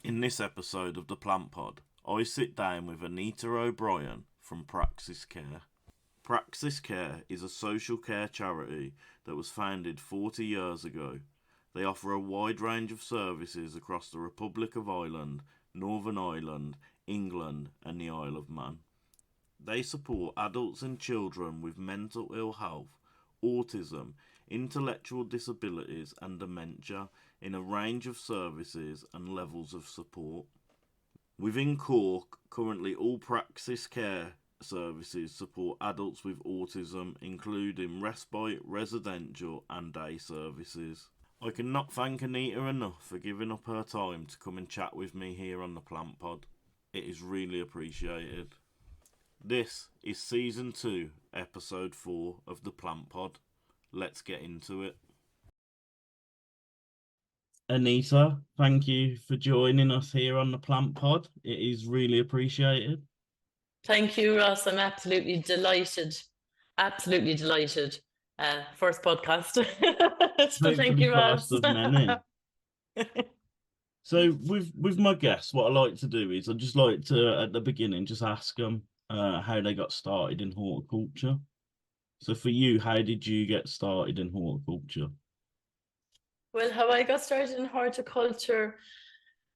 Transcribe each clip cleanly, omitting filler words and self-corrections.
In this episode of the Plant Pod, I sit down with Anita O'Brien from Praxis Care. Praxis Care is a social care charity that was founded 40 years ago. They offer a wide range of services across the Republic of Ireland, Northern Ireland, England, and the Isle of Man. They support adults and children with mental ill health, autism, intellectual disabilities, and dementia in a range of services and levels of support. Within Cork, currently all Praxis Care services support adults with autism, including respite, residential, and day services. I cannot thank Anita enough for giving up her time to come and chat with me here on the Plant Pod. It is really appreciated. This is Season 2, Episode 4 of the Plant Pod. Let's get into it. Anita, thank you for joining us here on the Plant Pod. It is really appreciated. Thank you, Ross. I'm absolutely delighted. Absolutely delighted. First podcast. So thank Hopefully you, Ross. first of many. So with my guests, what I like to do is I just like to, at the beginning, just ask them how they got started in horticulture. So for you, how did you get started in horticulture? Well, how I got started in horticulture,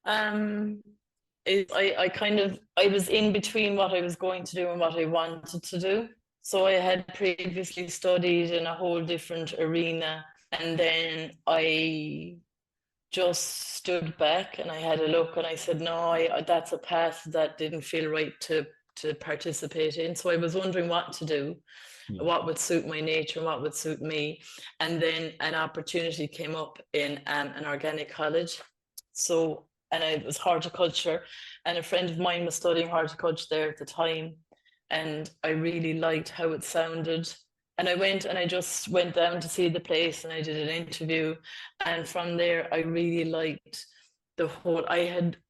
is I was in between what I was going to do and what I wanted to do. So I had previously studied in a whole different arena, and then I just stood back and I had a look and I said, no, that's a path that didn't feel right to participate in. So I was wondering what to do, what would suit my nature and what would suit me. And then an opportunity came up in an organic college. And it was horticulture, and a friend of mine was studying horticulture there at the time, and I really liked how it sounded. And I just went down to see the place and I did an interview. And from there, I really liked the whole, I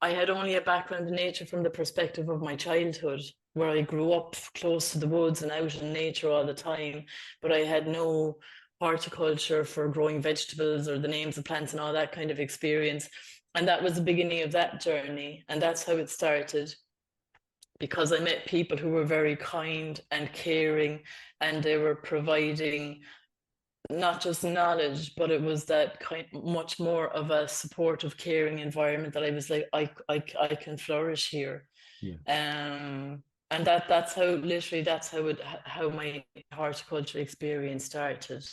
had only a background in nature from the perspective of my childhood, where I grew up close to the woods and out in nature all the time, but I had no horticulture for growing vegetables or the names of plants and all that kind of experience. And that was the beginning of that journey. And that's how it started, because I met people who were very kind and caring, and they were providing not just knowledge, but it was that much more of a supportive, caring environment that I was like, I can flourish here. Yeah. And that's how my horticulture experience started.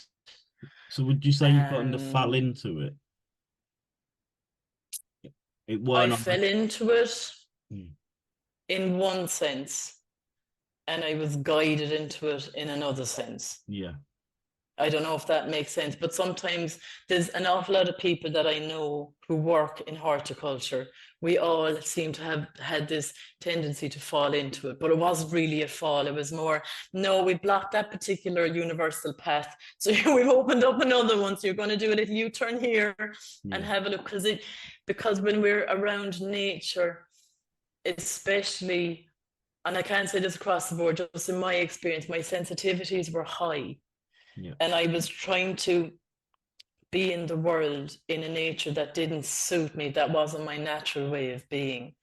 So would you say you kind of fell into it? I fell into it in one sense, and I was guided into it in another sense. Yeah. I don't know if that makes sense, but sometimes there's an awful lot of people that I know who work in horticulture. We all seem to have had this tendency to fall into it, but it wasn't really a fall. It was more, no, we blocked that particular universal path. So we've opened up another one. So you're going to do a little U-turn here and have a look, because when we're around nature, especially, and I can't say this across the board, just in my experience, my sensitivities were high. Yeah. And I was trying to be in the world in a nature that didn't suit me, that wasn't my natural way of being.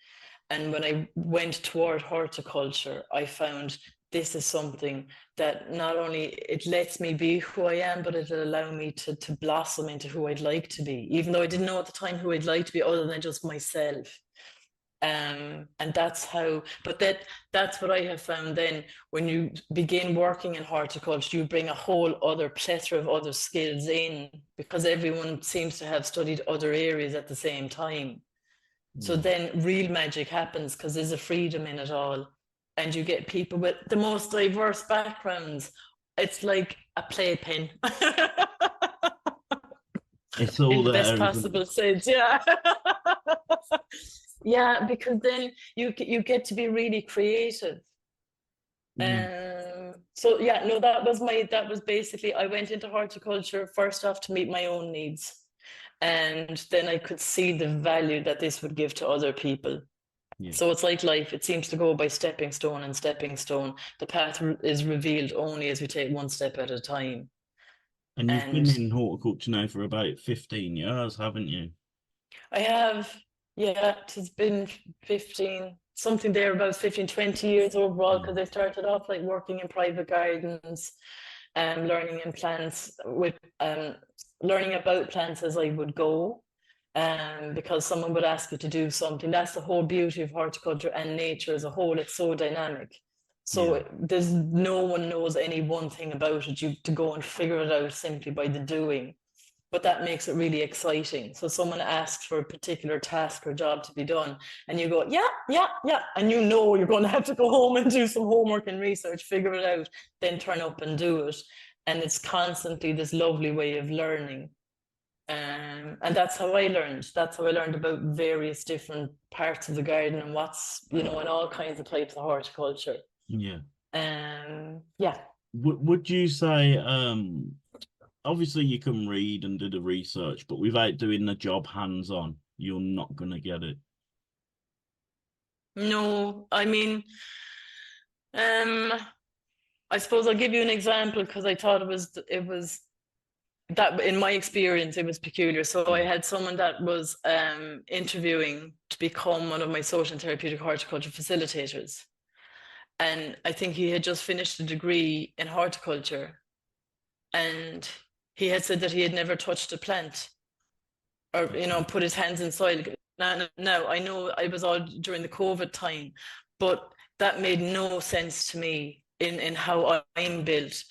And when I went toward horticulture, I found this is something that not only it lets me be who I am, but it'll allow me to blossom into who I'd like to be, even though I didn't know at the time who I'd like to be other than just myself. And that's how, but that's what I have found then. When you begin working in horticulture, you bring a whole other plethora of other skills in, because everyone seems to have studied other areas at the same time. So then real magic happens, because there's a freedom in it all, and you get people with the most diverse backgrounds. It's like a playpen. It's all in the there, best possible sense, yeah. Yeah, because then you get to be really creative. So yeah, no, that was basically, I went into horticulture first off to meet my own needs, and then I could see the value that this would give to other people. Yeah. So it's like life, it seems to go by stepping stone and stepping stone. The path is revealed only as we take one step at a time. And you've been in horticulture now for about 15 years, haven't you? I have. Yeah, it's been 15, something there about 15, 20 years overall, because I started off like working in private gardens, learning in plants with learning about plants as I would go. Because someone would ask you to do something. That's the whole beauty of horticulture and nature as a whole. It's so dynamic. Yeah. So there's no one knows any one thing about it. You to go and figure it out simply by the doing. But that makes it really exciting. So someone asks for a particular task or job to be done, and you go, yeah, yeah, yeah. And you know you're going to have to go home and do some homework and research, figure it out, then turn up and do it. And it's constantly this lovely way of learning. And that's how I learned. That's how I learned about various different parts of the garden and what's, and all kinds of types of horticulture. Yeah. Yeah. Would you say, obviously you can read and do the research, but without doing the job hands-on, you're not going to get it? No, I mean, I suppose I'll give you an example because I thought it was that in my experience it was peculiar. So I had someone that was interviewing to become one of my social and therapeutic horticulture facilitators. And I think he had just finished a degree in horticulture. And he had said that he had never touched a plant or, put his hands in soil. Now, I know I was all during the COVID time, but that made no sense to me in how I'm built,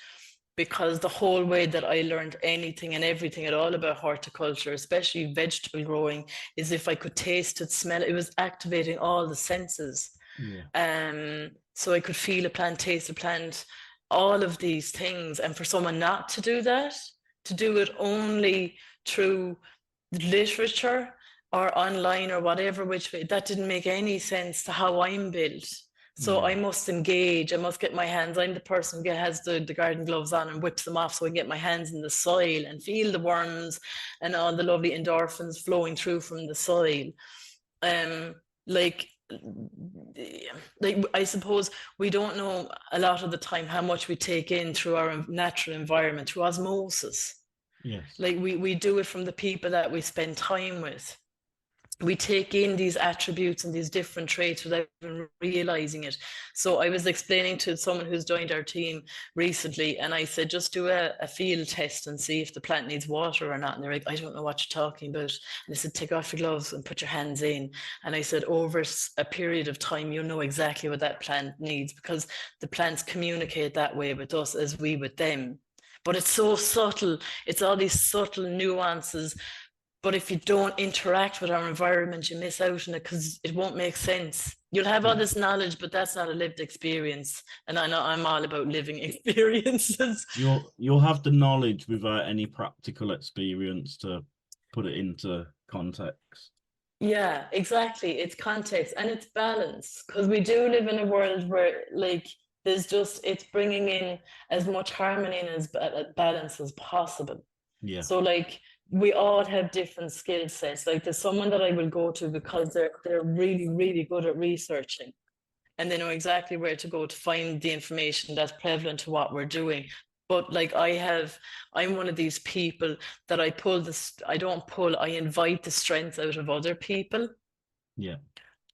because the whole way that I learned anything and everything at all about horticulture, especially vegetable growing, is if I could taste it, smell it, it was activating all the senses. Yeah. So I could feel a plant, taste a plant, all of these things. And for someone not to do that, to do it only through literature or online or whatever, which way, that didn't make any sense to how I'm built. So I must engage, I must get my hands. I'm the person who has the garden gloves on and whips them off so I can get my hands in the soil and feel the worms and all the lovely endorphins flowing through from the soil. Like I suppose we don't know a lot of the time how much we take in through our natural environment, through osmosis. Yes. Like we do it from the people that we spend time with. We take in these attributes and these different traits without even realizing it. So I was explaining to someone who's joined our team recently, and I said, just do a field test and see if the plant needs water or not. And they're like, I don't know what you're talking about. And I said, take off your gloves and put your hands in. And I said, over a period of time, you'll know exactly what that plant needs, because the plants communicate that way with us as we with them. But it's so subtle. It's all these subtle nuances. But if you don't interact with our environment, you miss out on it because it won't make sense. You'll have all this knowledge, but that's not a lived experience. And I know I'm all about living experiences. You'll have the knowledge without any practical experience to put it into context. Yeah, exactly. It's context and it's balance, because we do live in a world where it's bringing in as much harmony and as balance as possible. Yeah. So we all have different skill sets. Like there's someone that I will go to because they're really, really good at researching, and they know exactly where to go to find the information that's prevalent to what we're doing. But I'm one of these people that I don't pull, I invite the strength out of other people. Yeah.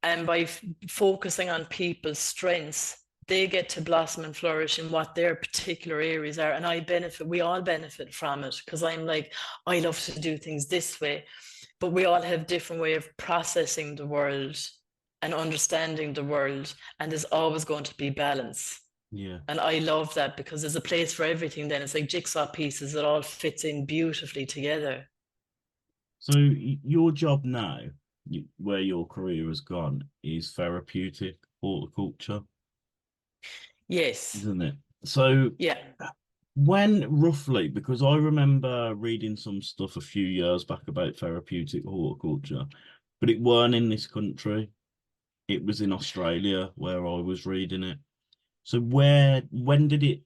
And by focusing on people's strengths, they get to blossom and flourish in what their particular areas are. And we all benefit from it, because I'm like, I love to do things this way, but we all have different way of processing the world and understanding the world. And there's always going to be balance. Yeah. And I love that, because there's a place for everything. Then it's like jigsaw pieces that all fits in beautifully together. So your job now, where your career has gone, is therapeutic horticulture, Yes. isn't it? So Yeah. when roughly, because I remember reading some stuff a few years back about therapeutic horticulture, but it weren't in this country. It was in Australia where I was reading it. So when did it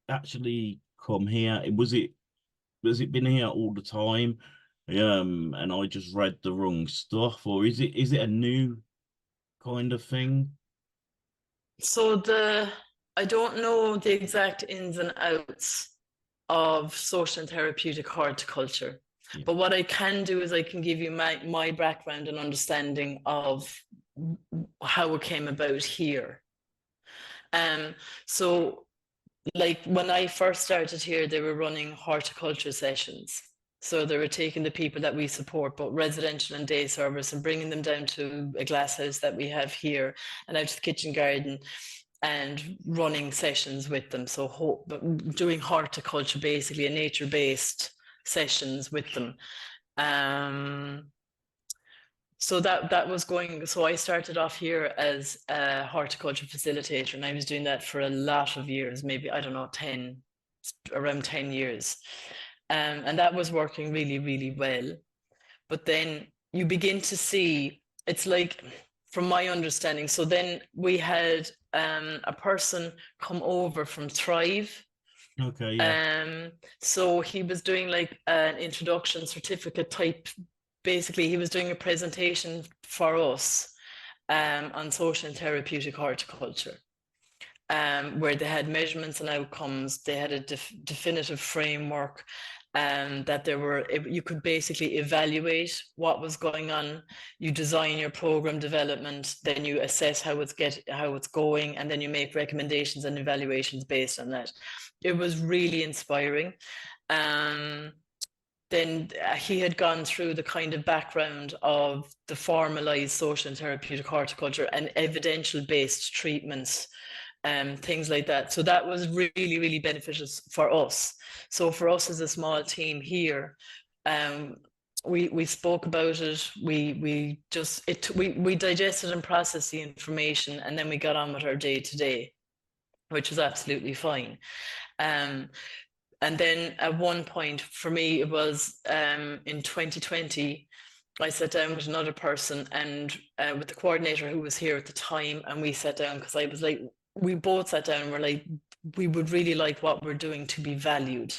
actually come here? Has it been here all the time? And I just read the wrong stuff, or is it a new kind of thing? So I don't know the exact ins and outs of social and therapeutic horticulture. But what I can do is I can give you my background and understanding of how it came about here. So like when I first started here, they were running horticulture sessions. So they were taking the people that we support, both residential and day service, and bringing them down to a glass house that we have here and out to the kitchen garden and running sessions with them. So doing horticulture, basically, a nature-based sessions with them. So that was going. So I started off here as a horticulture facilitator, and I was doing that for a lot of years, maybe, I don't know, around 10 years. And that was working really, really well. But then you begin to see, it's like, from my understanding, so then we had a person come over from Thrive. Okay, yeah. So he was doing like an introduction certificate type. Basically, he was doing a presentation for us on social and therapeutic horticulture, where they had measurements and outcomes. They had a definitive framework, that you could basically evaluate what was going on. You design your program development, then you assess how it's going, and then you make recommendations and evaluations based on that. It was really inspiring. Then he had gone through the kind of background of the formalized social and therapeutic horticulture and evidential-based treatments, things like that. So that was really, really beneficial for us. So for us as a small team here, we spoke about it. We digested and processed the information, and then we got on with our day-to-day, which was absolutely fine. And then at one point for me, it was in 2020, I sat down with another person and with the coordinator who was here at the time, and we sat down because I was like, we both sat down and we're like, we would really like what we're doing to be valued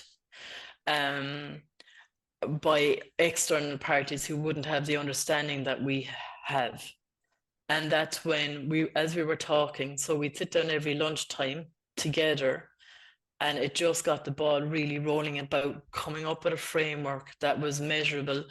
by external parties who wouldn't have the understanding that we have. And that's when as we were talking, so we'd sit down every lunchtime together, and it just got the ball really rolling about coming up with a framework that was measurable,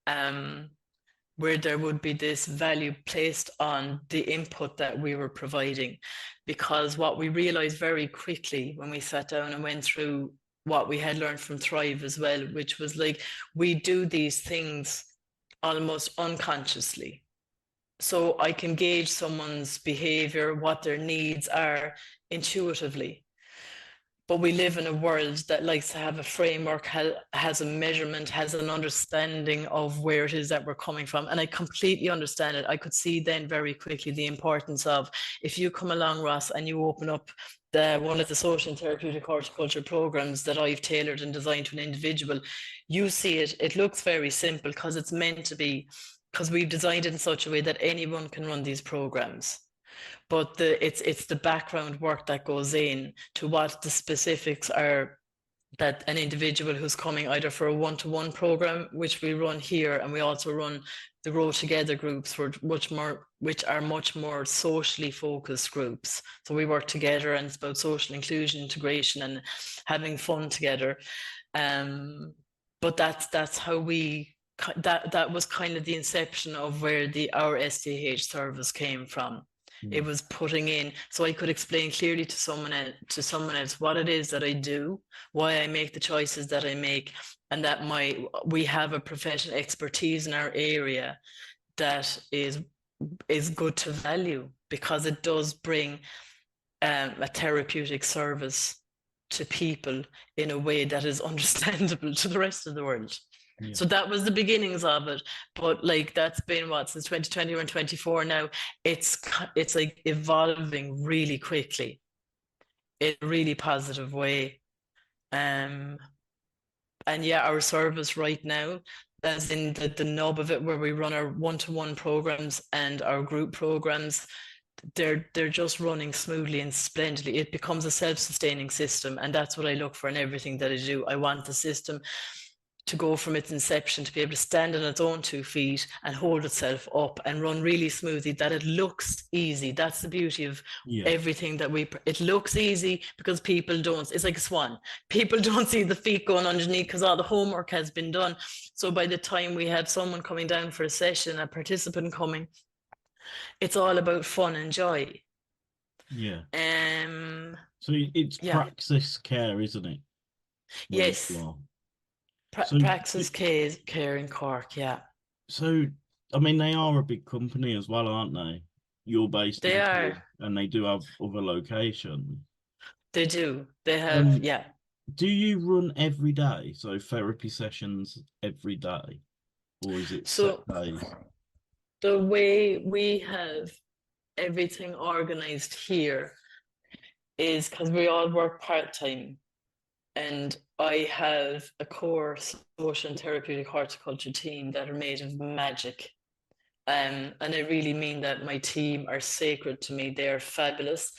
where there would be this value placed on the input that we were providing. Because what we realized very quickly when we sat down and went through what we had learned from Thrive as well, which was like, we do these things almost unconsciously. So I can gauge someone's behavior, what their needs are intuitively. But we live in a world that likes to have a framework, has a measurement, has an understanding of where it is that we're coming from. And I completely understand it. I could see then very quickly the importance of, if you come along, Ross, and you open up one of the social and therapeutic horticulture programs that I've tailored and designed to an individual, you see it, it looks very simple because it's meant to be, because we've designed it in such a way that anyone can run these programs. But it's the background work that goes in to what the specifics are, that an individual who's coming either for a one-to-one program, which we run here, and we also run the Grow Together groups, which are much more socially focused groups. So we work together, and it's about social inclusion, integration, and having fun together. But that's how that was kind of the inception of where our STH service came from. It was putting in, so I could explain clearly to someone else what it is that I do, why I make the choices that I make, and that we have a professional expertise in our area that is good to value, because it does bring a therapeutic service to people in a way that is understandable to the rest of the world. Yeah. So that was the beginnings of it, but like that's been since 2020, we're in 24 now. It's like evolving really quickly in a really positive way. And yeah, our service right now, as in the nub of it, where we run our one-to-one programs and our group programs, they're just running smoothly and splendidly. It becomes a self-sustaining system, and that's what I look for in everything that I do. I want the system to go from its inception to be able to stand on its own 2 feet and hold itself up and run really smoothly, that it looks easy. That's the beauty of everything that it looks easy because people don't, it's like a swan. People don't see the feet going underneath because all the homework has been done. So by the time we have someone coming down for a session, a participant coming, it's all about fun and joy. Yeah. So it's Praxis Care, isn't it? Yes. Praxis Care in Cork, yeah. So, I mean, they are a big company as well, aren't they? You're based in Cork, and they do have other locations. They do. They have, Do you run every day? So therapy sessions every day? Or is it set days? The way we have everything organized here is because we all work part-time, and I have a core social and therapeutic horticulture team that are made of magic. And I really mean that. My team are sacred to me. They're fabulous.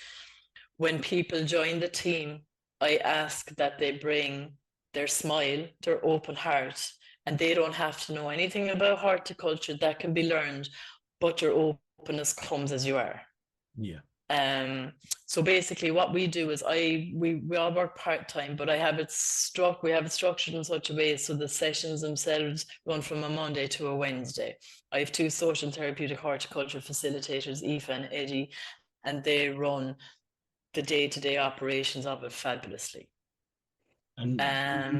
When people join the team, I ask that they bring their smile, their open heart, and they don't have to know anything about horticulture. That can be learned, but your openness comes as you are. Yeah. So basically what we do is we all work part-time, but we have it structured in such a way so the sessions themselves run from a Monday to a Wednesday. I have 2 social and therapeutic horticulture facilitators, Aoife and Eddie, and they run the day-to-day operations of it fabulously. And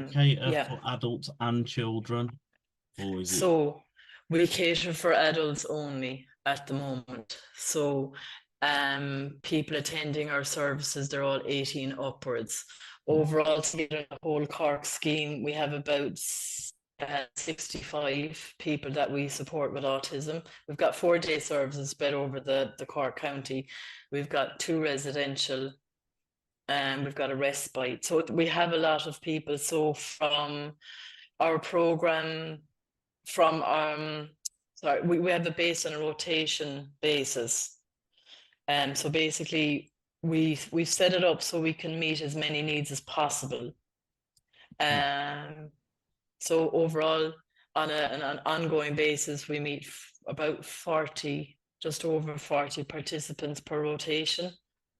you cater for adults and children? Or is so we cater for adults only at the moment. So people attending our services, they're all 18 upwards. Overall, together the whole Cork scheme, we have about 65 people that we support with autism. We've got 4-day services spread over the Cork County. We've got 2 residential, and we've got a respite. So we have a lot of people. So from our program, we have a base on a rotation basis. So basically we've set it up so we can meet as many needs as possible. So overall, on an ongoing basis, we meet about 40, just over 40 participants per rotation.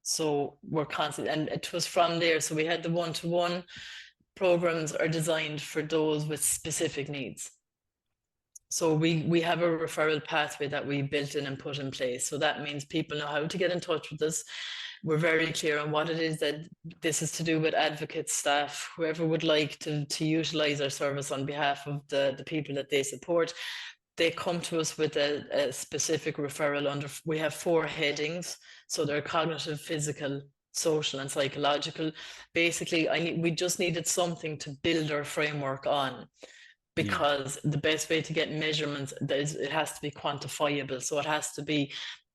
So we're constant, and it was from there. So we had the one-to-one programs are designed for those with specific needs. So we have a referral pathway that we built in and put in place. So that means people know how to get in touch with us. We're very clear on what it is that this is to do with advocates, staff, whoever would like to utilize our service on behalf of the people that they support. They come to us with a specific referral we have 4 headings. So they're cognitive, physical, social, and psychological. Basically, we just needed something to build our framework on. Because the best way to get measurements is it has to be quantifiable. So it has to be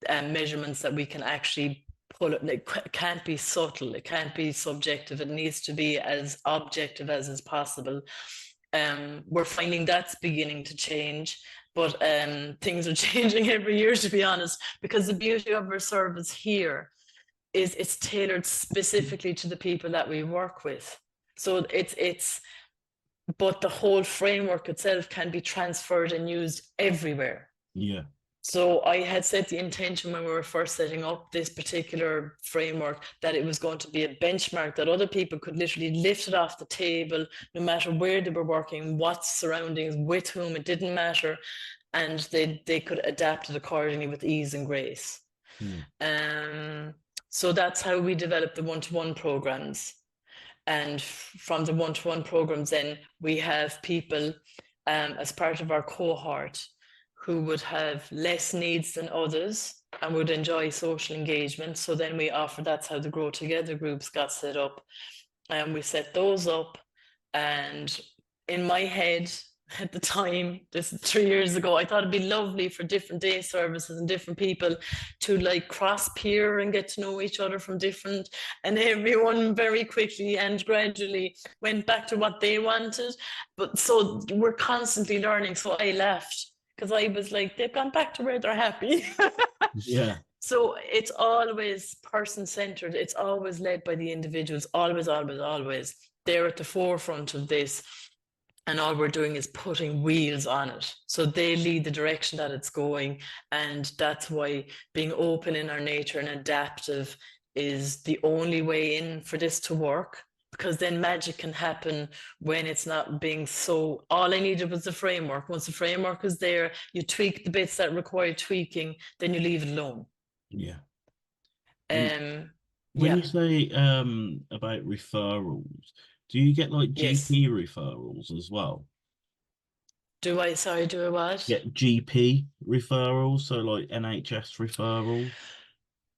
measurements that we can actually pull it. It can't be subtle. It can't be subjective. It needs to be as objective as is possible. We're finding that's beginning to change, but things are changing every year, to be honest, because the beauty of our service here is it's tailored specifically to the people that we work with. So but the whole framework itself can be transferred and used everywhere. Yeah. So I had set the intention when we were first setting up this particular framework that it was going to be a benchmark that other people could literally lift it off the table, no matter where they were working, what surroundings, with whom, it didn't matter. And they could adapt it accordingly with ease and grace. So that's how we developed the one-to-one programs. And from the one-to-one programs, then we have people as part of our cohort who would have less needs than others and would enjoy social engagement. So then we offer, that's how the Grow Together groups got set up. And we set those up. And in my head at the time, this is 3 years ago, I thought it'd be lovely for different day services and different people to like cross peer and get to know each other from different, and everyone very quickly and gradually went back to what they wanted. But so we're constantly learning. So I left because I was like, they've gone back to where they're happy. Yeah. So it's always person-centered. It's always led by the individuals, always, always, always. They're at the forefront of this. and all we're doing is putting wheels on it. So they lead the direction that it's going. And that's why being open in our nature and adaptive is the only way in for this to work, because then magic can happen when it's not being so. All I needed was the framework. Once the framework is there, you tweak the bits that require tweaking, then you leave it alone. Yeah. When you say about referrals, do you get like GP referrals as well? Do I? Sorry, do I what? Get GP referrals, so like NHS referrals?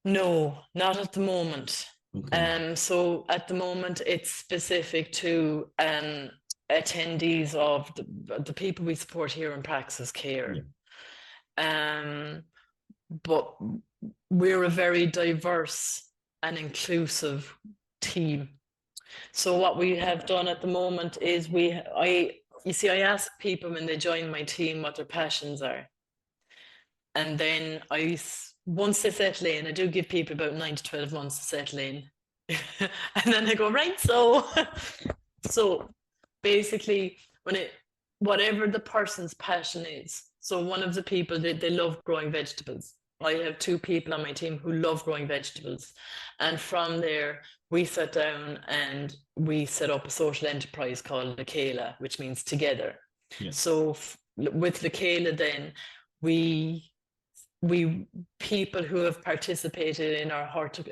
No, not at the moment. Okay. So at the moment it's specific to attendees of the people we support here in Praxis Care. But we're a very diverse and inclusive team. So what we have done at the moment is I ask people when they join my team what their passions are. And then once they settle in, I do give people about 9 to 12 months to settle in. And then I go, right, so basically whatever the person's passion is. So one of the people, they love growing vegetables. I have 2 people on my team who love growing vegetables. And from there, we sat down and we set up a social enterprise called Lakela, which means together. Yeah. So with Lakela then, we people who have participated in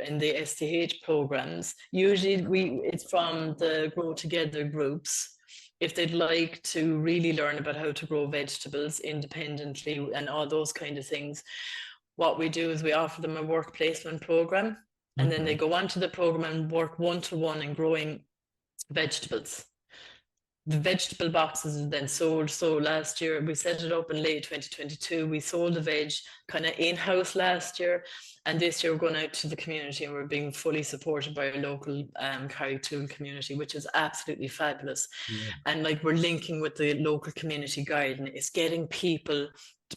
in the STH programs, usually it's from the Grow Together groups. If they'd like to really learn about how to grow vegetables independently and all those kind of things, what we do is we offer them a work placement program, and then they go onto the program and work one-to-one in growing vegetables. The vegetable boxes are then sold. So last year we set it up in late 2022. We sold the veg kind of in-house last year, and this year we're going out to the community and we're being fully supported by our local Carrigtwohill community, which is absolutely fabulous. Yeah. And like we're linking with the local community garden. It's getting people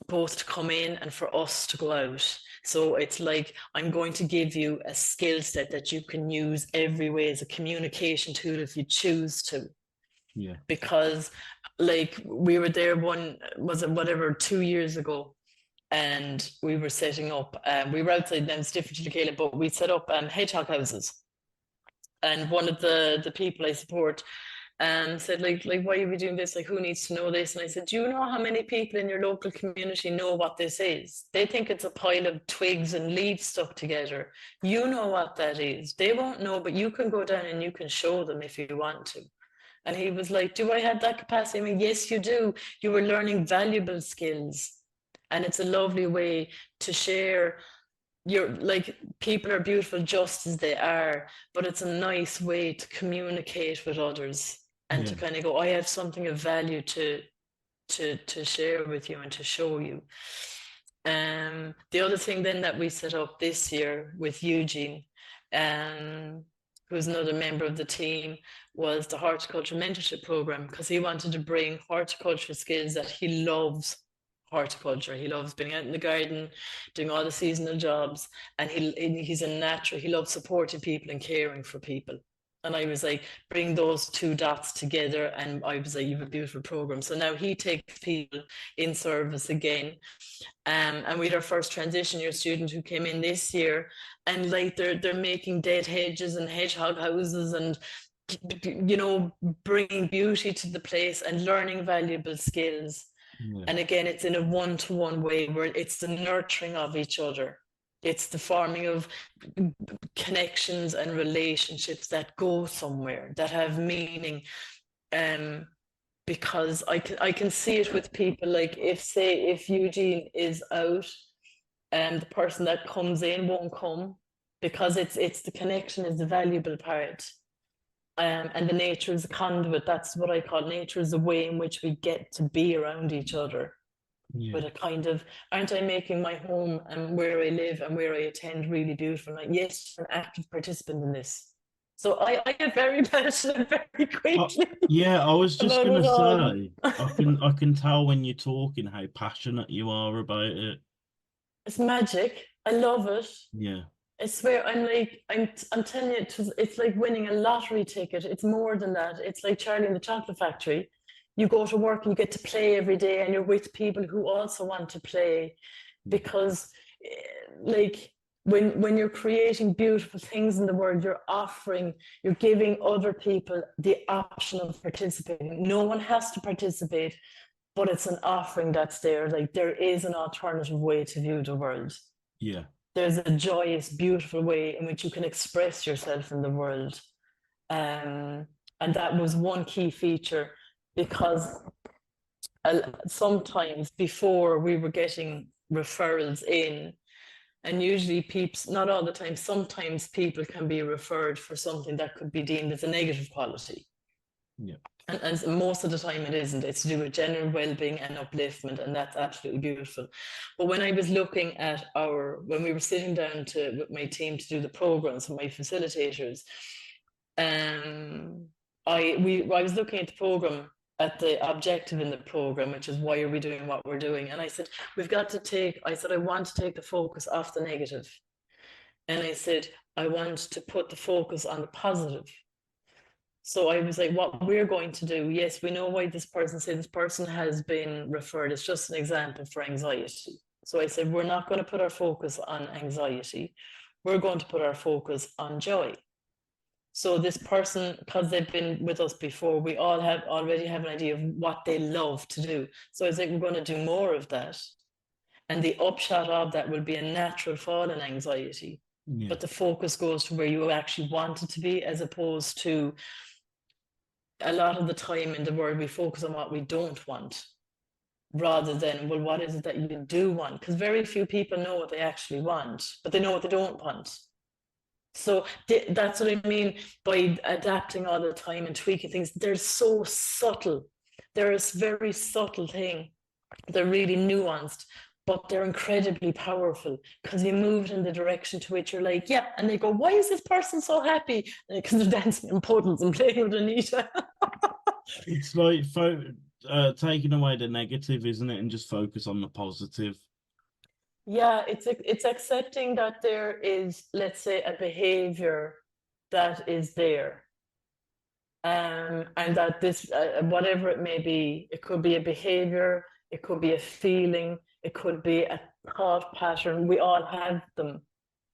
both to come in and for us to go out. So it's like, I'm going to give you a skill set that you can use every way as a communication tool if you choose to. Yeah. Because like we were there 2 years ago, and we were setting up, we were outside them, it's different to Lakela, but we set up hedgehog houses. And one of the people I support said, like, why are we doing this? Like, who needs to know this? And I said, do you know how many people in your local community know what this is? They think it's a pile of twigs and leaves stuck together. You know what that is. They won't know, but you can go down and you can show them if you want to. And he was like, do I have that capacity? I mean, yes, you do. You were learning valuable skills. And it's a lovely way to share like, people are beautiful just as they are, but it's a nice way to communicate with others and to kind of go, I have something of value to share with you and to show you. The other thing then that we set up this year with Eugene, who's another member of the team, was the horticulture mentorship program, because he wanted to bring horticulture skills that he loves. Horticulture, he loves being out in the garden, doing all the seasonal jobs, and he's a natural. He loves supporting people and caring for people. And I was like, bring those 2 dots together, and I was like, you have a beautiful program. So now he takes people in service again. And we had our first transition year student who came in this year, and like they're making dead hedges and hedgehog houses, and you know, bringing beauty to the place and learning valuable skills. And again, it's in a one-to-one way where it's the nurturing of each other. It's the forming of connections and relationships that go somewhere, that have meaning. Because I can see it with people, like if Eugene is out, the person that comes in won't come, because it's the connection is the valuable part. And the nature is a conduit. That's what I call nature, is a way in which we get to be around each other. With a kind of, aren't I making my home and where I live and where I attend really beautiful? Like, yes, you're an active participant in this. So I get very passionate very quickly. I was just gonna say, I can tell when you're talking how passionate you are about it. It's magic. I love it. Yeah. I swear, I'm telling you, it's like winning a lottery ticket. It's more than that. It's like Charlie and the Chocolate Factory. you go to work and you get to play every day, and you're with people who also want to play, because like when you're creating beautiful things in the world, you're giving other people the option of participating. No one has to participate, but it's an offering that's there. Like, there is an alternative way to view the world. Yeah. There's a joyous, beautiful way in which you can express yourself in the world. And that was one key feature, because sometimes before we were getting referrals in, and usually people, not all the time, sometimes people can be referred for something that could be deemed as a negative quality. Yeah. And most of the time it isn't. It's to do with general well-being and upliftment, and that's absolutely beautiful. But when I was looking at when we were sitting down with my team to do the programs, my facilitators, I was looking at the program, at the objective in the program, which is why are we doing what we're doing? And I said, I want to take the focus off the negative. And I said, I want to put the focus on the positive. So I was like, what we're going to do, yes, we know why this person has been referred. It's just an example for anxiety. So I said, we're not going to put our focus on anxiety. We're going to put our focus on joy. So this person, because they've been with us before, we all already have an idea of what they love to do. So I was like, we're going to do more of that. And the upshot of that will be a natural fall in anxiety. Yeah. But the focus goes to where you actually want it to be, as opposed to, a lot of the time in the world, we focus on what we don't want, rather than, well, what is it that you do want? Because very few people know what they actually want, but they know what they don't want. So that's what I mean by adapting all the time and tweaking things. They're so subtle. They're a very subtle thing. They're really nuanced, but they're incredibly powerful, because you move in the direction to which you're like, yeah, and they go, why is this person so happy? Because they're dancing in puddles and playing with Anita. It's like taking away the negative, isn't it, and just focus on the positive. Yeah, it's accepting that there is, let's say, a behavior that is there, and that this, whatever it may be, it could be a behavior, it could be a feeling, it could be a thought pattern. We all have them.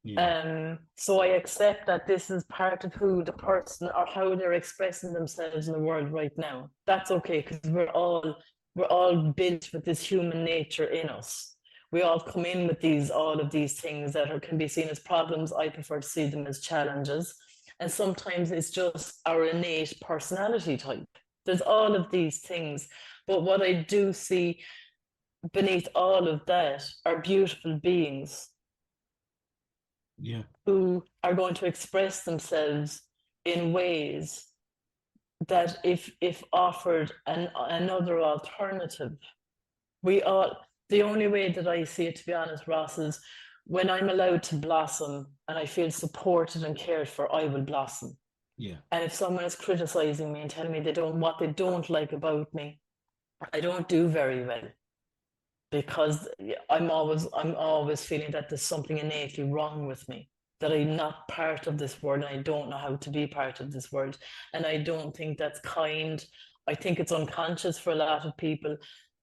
Yeah. So I accept that this is part of who the person, or how they're expressing themselves in the world right now. That's okay, because we're all built with this human nature in us. We all come in with all of these things that can be seen as problems. I prefer to see them as challenges. And sometimes it's just our innate personality type. There's all of these things. But what I do see beneath all of that are beautiful beings. Yeah. Who are going to express themselves in ways that, if offered another alternative, the only way that I see it, to be honest, Ross, is when I'm allowed to blossom and I feel supported and cared for, I will blossom. Yeah. And if someone is criticizing me and telling me what they don't like about me, I don't do very well, because I'm always feeling that there's something innately wrong with me, that I'm not part of this world, and I don't know how to be part of this world. And I don't think that's kind. I think it's unconscious for a lot of people.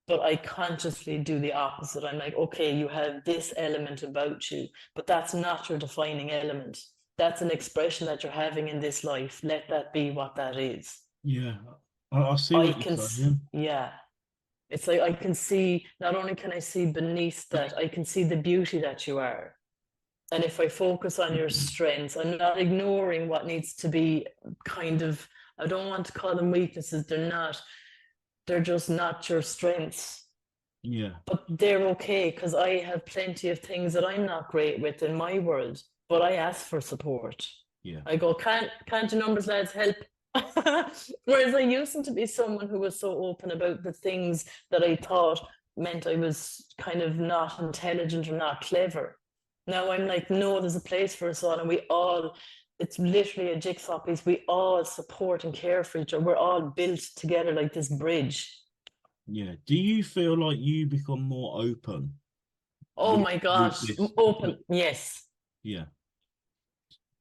But I consciously do the opposite. I'm like, okay, you have this element about you, but that's not your defining element. That's an expression that you're having in this life. Let that be what that is. Yeah, I see what you're saying. Yeah. It's like, I can see, not only can I see beneath that, I can see the beauty that you are. And if I focus on your strengths, I'm not ignoring what needs to be I don't want to call them weaknesses. They're just not your strengths. Yeah. But they're okay, because I have plenty of things that I'm not great with in my world, but I ask for support. Yeah. I go, can't your numbers lads help? Whereas I used to be someone who was so open about the things that I thought meant I was kind of not intelligent or not clever. Now I'm like, no, there's a place for us all, and it's literally a jigsaw piece. We all support and care for each other. We're all built together like this bridge. Yeah. Do you feel like you become more open? Oh my gosh, open. Yes. Yeah.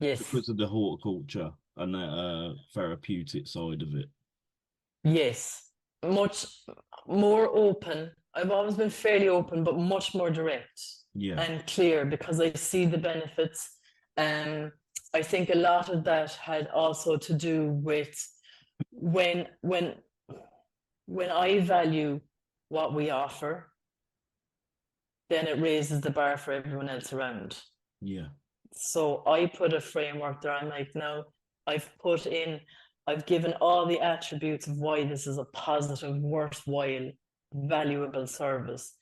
Yes. Because of the horticulture and the therapeutic side of it. Yes. much more open. I've always been fairly open, but much more direct and clear, because I see the benefits. I think a lot of that had also to do with when I value what we offer, then it raises the bar for everyone else around. Yeah. So I put a framework there. I'm like, no, I've given all the attributes of why this is a positive, worthwhile, valuable service.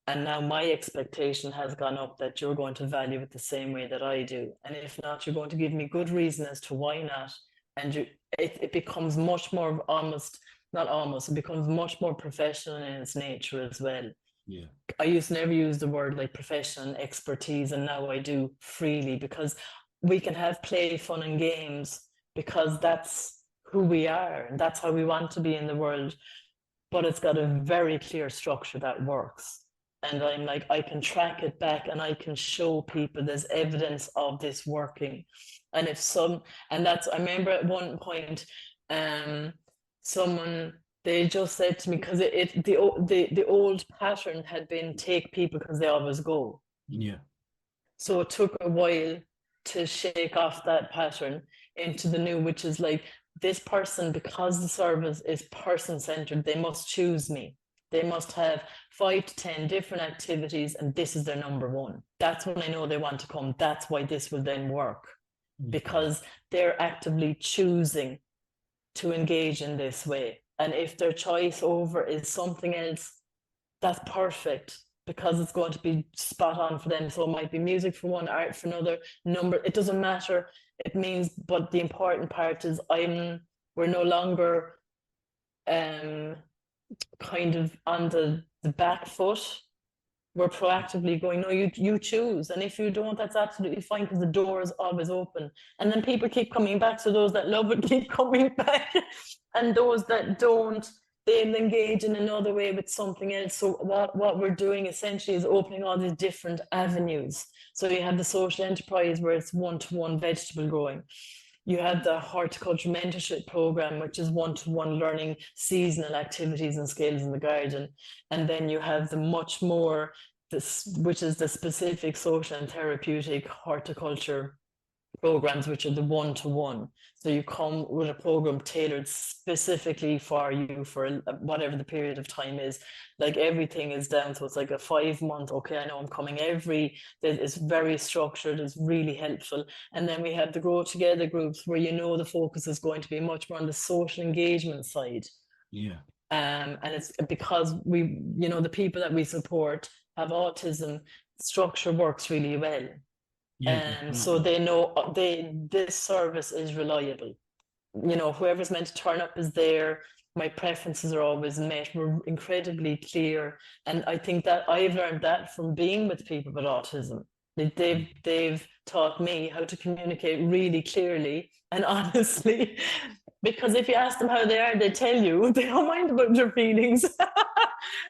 And now my expectation has gone up that you're going to value it the same way that I do. And if not, you're going to give me good reason as to why not. And it becomes much more it becomes much more professional in its nature as well. Yeah. I used to never use the word like profession and expertise, and now I do freely, because we can have play, fun and games, because that's who we are and that's how we want to be in the world. But it's got a very clear structure that works. And I'm like, I can track it back and I can show people there's evidence of this working. And I remember at one point, they just said to me, because the old pattern had been take people because they always go. Yeah. So it took a while to shake off that pattern into the new, which is like, this person, because the service is person-centered, they must choose me. They must have 5 to 10 different activities, and this is their number one. That's when I know they want to come. That's why this will then work, because they're actively choosing to engage in this way. And if their choice over is something else, that's perfect, because it's going to be spot on for them. So it might be music for one, art for another, number, it doesn't matter. It means, but the important part is we're no longer kind of on the back foot. We're proactively going, no, you choose. And if you don't, that's absolutely fine, because the door is always open. And then people keep coming back. So those that love it keep coming back. And those that don't, they'll engage in another way with something else. So what we're doing essentially is opening all these different avenues. So you have the social enterprise, where it's one-to-one vegetable growing. You have the horticulture mentorship program, which is one-to-one learning seasonal activities and skills in the garden. And then you have the much more, which is the specific social and therapeutic horticulture programs, which are the one-to-one. So you come with a program tailored specifically for you for whatever the period of time is. Like everything is down, so it's like a 5 month, okay, I know I'm coming it's very structured, it's really helpful. And then we have the Grow Together groups, where the focus is going to be much more on the social engagement side. Yeah. And it's because the people that we support have autism, structure works really well. So they know this service is reliable. Whoever's meant to turn up is there. My preferences are always met. We're incredibly clear. And I think that I've learned that from being with people with autism. They've taught me how to communicate really clearly and honestly. Because if you ask them how they are, they tell you. They don't mind about their feelings.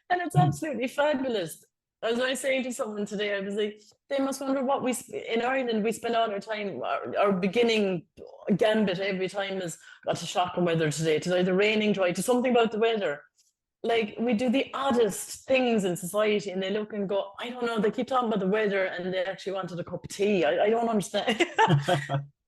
And it's absolutely fabulous. As I was saying to someone today, I was like, they must wonder what in Ireland, we spend all our time, our beginning gambit every time is, got a shocking weather today. It's either raining, dry, to something about the weather. Like, we do the oddest things in society, and they look and go, I don't know, they keep talking about the weather and they actually wanted a cup of tea. I don't understand.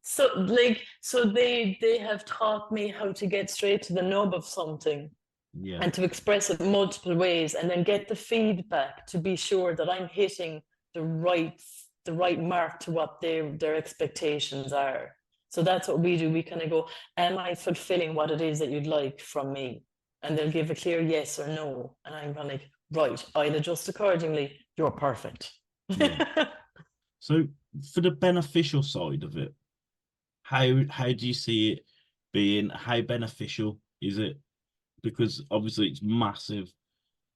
So they have taught me how to get straight to the nub of something. Yeah. And to express it multiple ways, and then get the feedback to be sure that I'm hitting the right mark to what their expectations are. So that's what we do. We kind of go, am I fulfilling what it is that you'd like from me? And they'll give a clear yes or no. And I'm kind of like, right, I'll adjust accordingly. You're perfect. Yeah. So for the beneficial side of it, how do you see it being? How beneficial is it? Because obviously it's massive,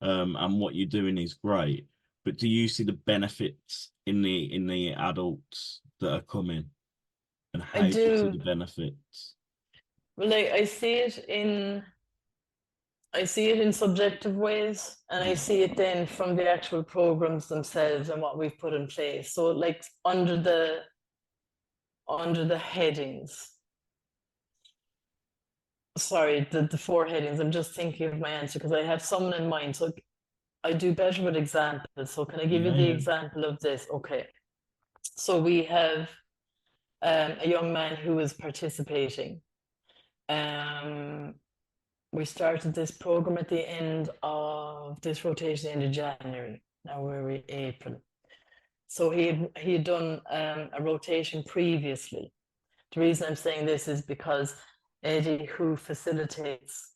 and what you're doing is great. But do you see the benefits in the adults that are coming, and how do you see the benefits? Well, I see it in subjective ways, and I see it then from the actual programs themselves and what we've put in place. So, like under the headings. sorry, the four headings. I'm just thinking of my answer because I have someone in mind. So I do better with examples. So can I give you the example of this? Okay. So we have a young man who is participating. We started this program at the end of this rotation, end of January. Now we're April. So he had done a rotation previously. The reason I'm saying this is because Eddie, who facilitates,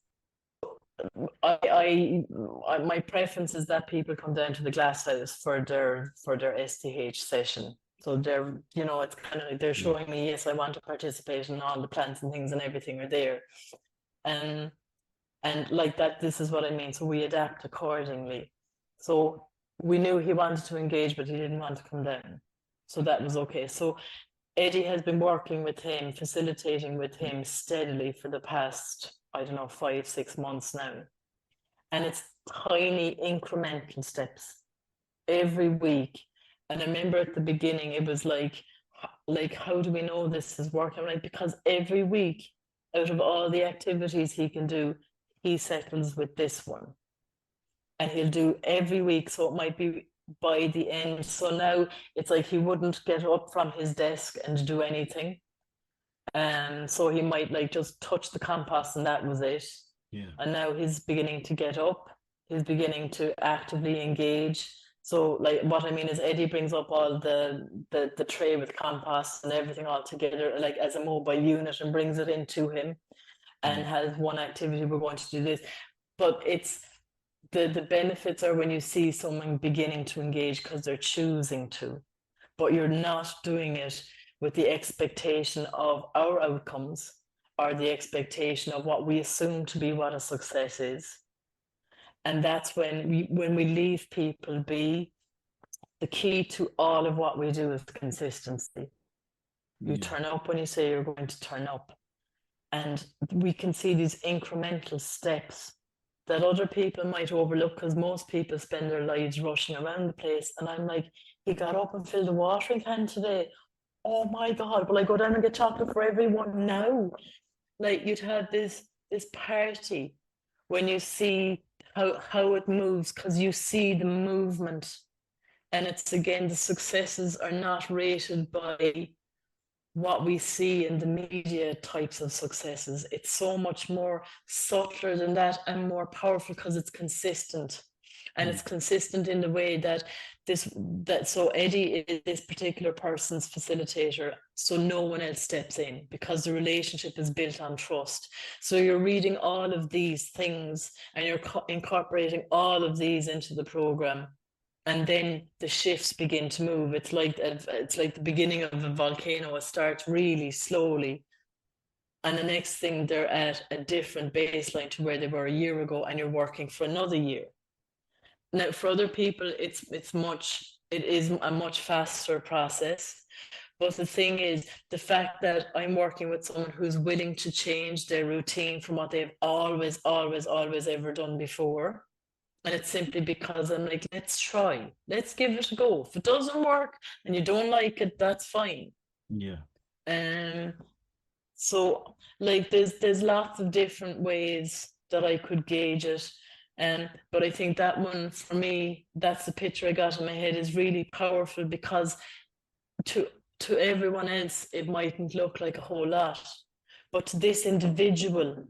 my preference is that people come down to the glass house for their STH session. So they're, you know, it's kind of like they're showing me, yes, I want to participate in all the plants and things and everything are there. And like that, this is what I mean. So we adapt accordingly. So we knew he wanted to engage, but he didn't want to come down. So that was okay. So Eddie has been working with him, facilitating with him steadily for the past, I don't know, 5-6 months now. And it's tiny incremental steps every week. And I remember at the beginning, it was like, how do we know this is working? Like, because every week, out of all the activities he can do, he settles with this one. And he'll do every week. So it might be by the end. So now it's like he wouldn't get up from his desk and do anything. So he might like just touch the compost and that was it. Yeah. And now he's beginning to get up. He's beginning to actively engage. So like what I mean is Eddie brings up all the tray with compost and everything all together, like as a mobile unit, and brings it into him and has one activity, we're going to do this. But it's the benefits are when you see someone beginning to engage because they're choosing to, but you're not doing it with the expectation of our outcomes or the expectation of what we assume to be what a success is. And that's when we leave people be, the key to all of what we do is consistency. You turn up when you say you're going to turn up. And we can see these incremental steps that other people might overlook because most people spend their lives rushing around the place. And I'm like, he got up and filled a watering can today. Oh my God, will I go down and get chocolate for everyone? No. Like you'd have this party when you see how it moves, because you see the movement. And it's again, the successes are not rated by what we see in the media types of successes. It's so much more subtler than that and more powerful because it's consistent. And it's consistent in the way that so Eddie is this particular person's facilitator, so no one else steps in because the relationship is built on trust. So you're reading all of these things and you're incorporating all of these into the program. And then the shifts begin to move. It's like the beginning of a volcano. It starts really slowly. And the next thing, they're at a different baseline to where they were a year ago, and you're working for another year. Now, for other people, it is a much faster process. But the thing is, the fact that I'm working with someone who's willing to change their routine from what they've always ever done before. And it's simply because I'm like, let's try, let's give it a go. If it doesn't work and you don't like it, that's fine. Yeah. So like there's lots of different ways that I could gauge it. But I think that one for me, that's the picture I got in my head, is really powerful because to everyone else, it mightn't look like a whole lot. But to this individual,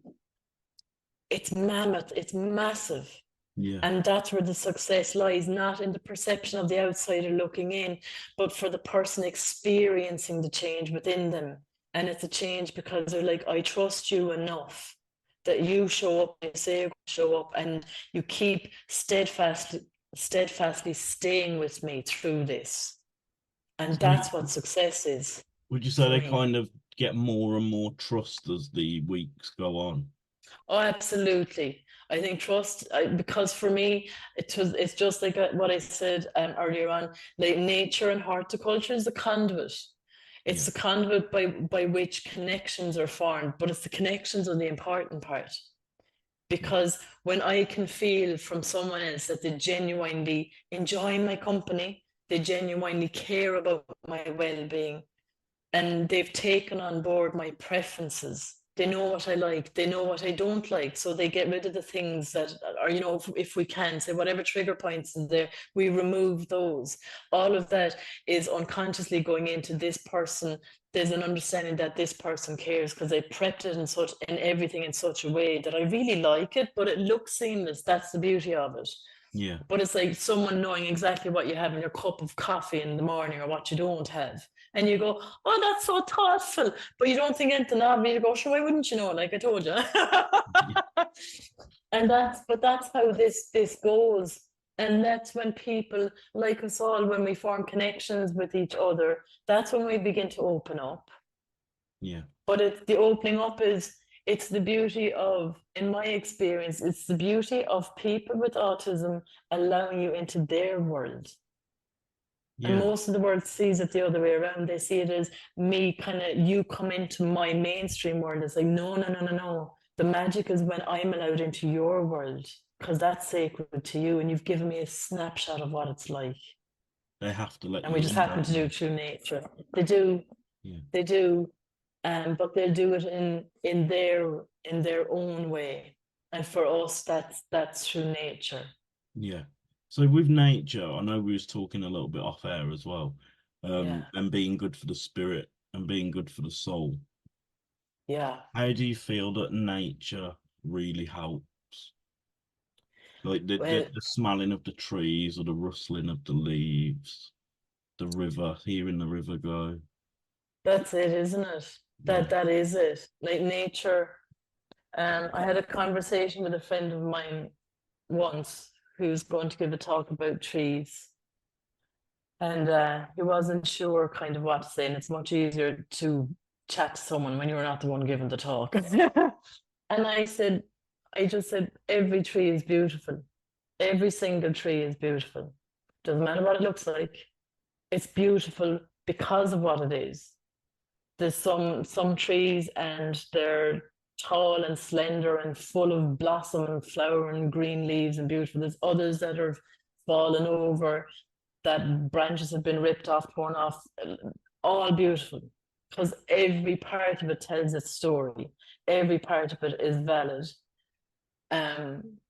it's mammoth, it's massive. Yeah. And that's where the success lies, not in the perception of the outsider looking in, but for the person experiencing the change within them. And it's a change because they're like, I trust you enough that you show up, you say you're going to show up, and you keep steadfastly staying with me through this. And that's what success is. Would you say they kind of get more and more trust as the weeks go on? Oh, absolutely. I think trust, because for me, it's just like what I said earlier on, like nature and horticulture is the conduit. It's the conduit by which connections are formed, but it's the connections are the important part. Because when I can feel from someone else that they genuinely enjoy my company, they genuinely care about my well-being, and they've taken on board my preferences, They know what I like. They know what I don't like. So they get rid of the things that are, you know, if we can say whatever trigger points is there, we remove those. All of that is unconsciously going into this person. There's an understanding that this person cares because they prepped it and everything in such a way that I really like it, but it looks seamless. That's the beauty of it. Yeah. But it's like someone knowing exactly what you have in your cup of coffee in the morning or what you don't have. And you go, oh, that's so thoughtful. But you don't think anything of it. You go, sure, why wouldn't you know? Like I told you. And that's how this goes. And that's when people like us all, when we form connections with each other, that's when we begin to open up. Yeah. But it's the opening up it's the beauty of, in my experience, it's the beauty of people with autism allowing you into their world. And Yeah. most of the world sees it the other way around. They see it as me kind of, you come into my mainstream world. It's like, no. The magic is when I'm allowed into your world, because that's sacred to you. And you've given me a snapshot of what it's like. They have to let And you we just in, happen don't to do they? it through nature. They do. Yeah. They do. But they'll do it in their own way. And for us, that's through nature. Yeah. So with nature, I know we was talking a little bit off air as well, Yeah. and being good for the spirit and being good for the soul. Yeah. How do you feel that nature really helps? Like Well, the smelling of the trees or the rustling of the leaves, the river, hearing the river go. that's it, isn't it? Yeah. That is it. Like nature. I had a conversation with a friend of mine once who's going to give a talk about trees. And he wasn't sure kind of what to say. And it's much easier to chat to someone when you're not the one giving the talk. And I just said, every tree is beautiful. Every single tree is beautiful. Doesn't matter what it looks like. It's beautiful because of what it is. There's some trees and they're tall and slender and full of blossom and flower and green leaves and beautiful. There's others that are fallen over, that branches have been ripped off, torn off, all beautiful. Because every part of it tells its story. Every part of it is valid.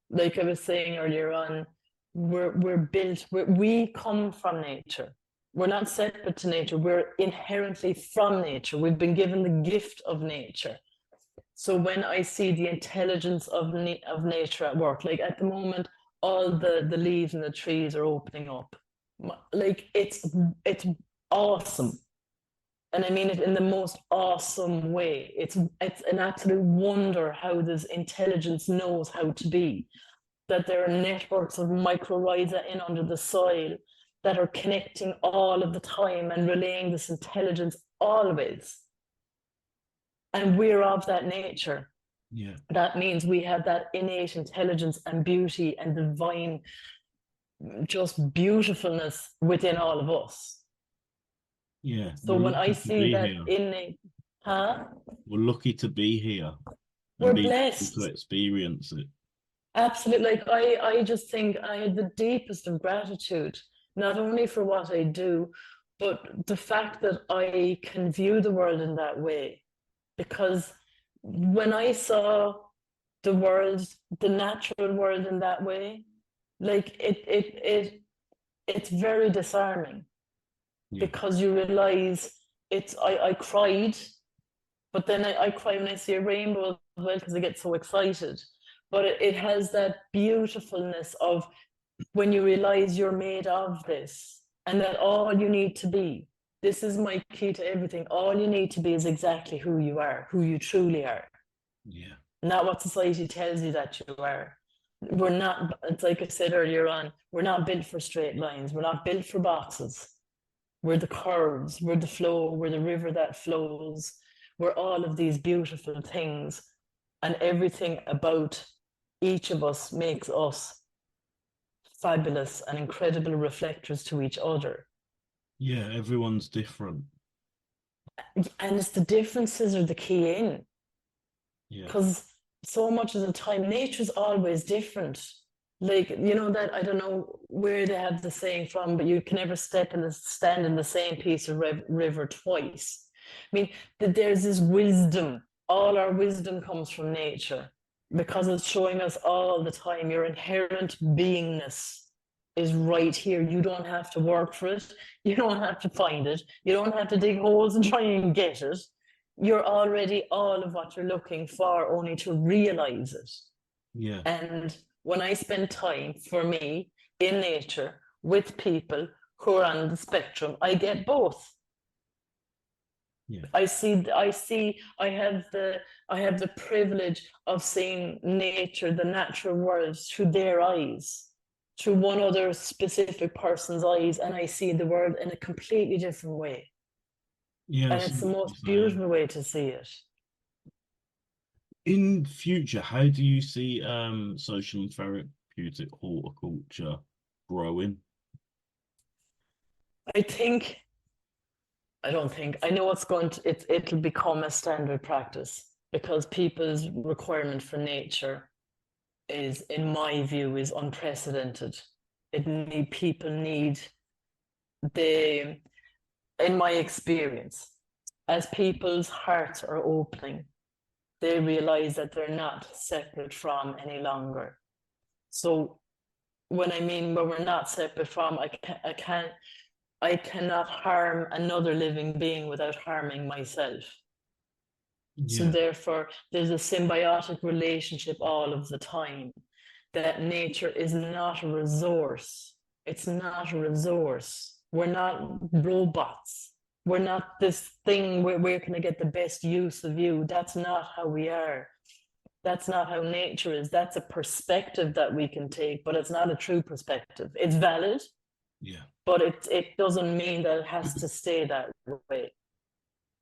Like I was saying earlier on, we come from nature. We're not separate to nature. We're inherently from nature. We've been given the gift of nature. So when I see the intelligence of nature at work, like at the moment, all the leaves and the trees are opening up. Like it's awesome. And I mean it in the most awesome way. It's an absolute wonder how this intelligence knows how to be. That there are networks of mycorrhiza in under the soil that are connecting all of the time and relaying this intelligence always. And we're of that nature. Yeah. That means we have that innate intelligence and beauty and divine, just beautifulness within all of us. Yeah. So when I see that innate, we're lucky to be here. We're be blessed to experience it. Absolutely. Like I just think I had the deepest of gratitude, not only for what I do, but the fact that I can view the world in that way. Because when I saw the world, the natural world in that way, like it's very disarming. Yeah. Because you realize I cried, but then I cry when I see a rainbow as well because I get so excited. But it has that beautifulness of when you realize you're made of this and that all you need to be, this is my key to everything, all you need to be is exactly who you are, who you truly are. Yeah. Not what society tells you that you are. We're not, it's like I said earlier on, we're not built for straight lines. We're not built for boxes. We're the curves, we're the flow, we're the river that flows. We're all of these beautiful things, and everything about each of us makes us fabulous and incredible reflectors to each other. Yeah, everyone's different. And it's the differences are the key in. Yeah. Because so much of the time, nature's always different. Like, you know, that I don't know where they have the saying from, but you can never stand in the same piece of river twice. I mean, that there's this wisdom all our wisdom comes from nature, because it's showing us all the time your inherent beingness is right here. You don't have to work for it. You don't have to find it. You don't have to dig holes and try and get it. You're already all of what you're looking for, only to realize it. Yeah. And when I spend time, for me, in nature with people who are on the spectrum, I get both. Yeah. I have the privilege of seeing nature, the natural world, through their eyes, through one other specific person's eyes, and I see the world in a completely different way. Yeah. And it's the most beautiful way to see it. In future, how do you see social and therapeutic horticulture growing? I know it'll become a standard practice, because people's requirement for nature is, in my view, is unprecedented. People need in my experience, as people's hearts are opening, they realize that they're not separate from any longer. So when we're not separate from, I cannot harm another living being without harming myself. So Yeah. therefore, there's a symbiotic relationship all of the time, that nature is not a resource. It's not a resource. We're not robots. We're not this thing where can I get the best use of you? That's not how we are. That's not how nature is. That's a perspective that we can take, but it's not a true perspective. It's valid, Yeah. but it doesn't mean that it has to stay that way.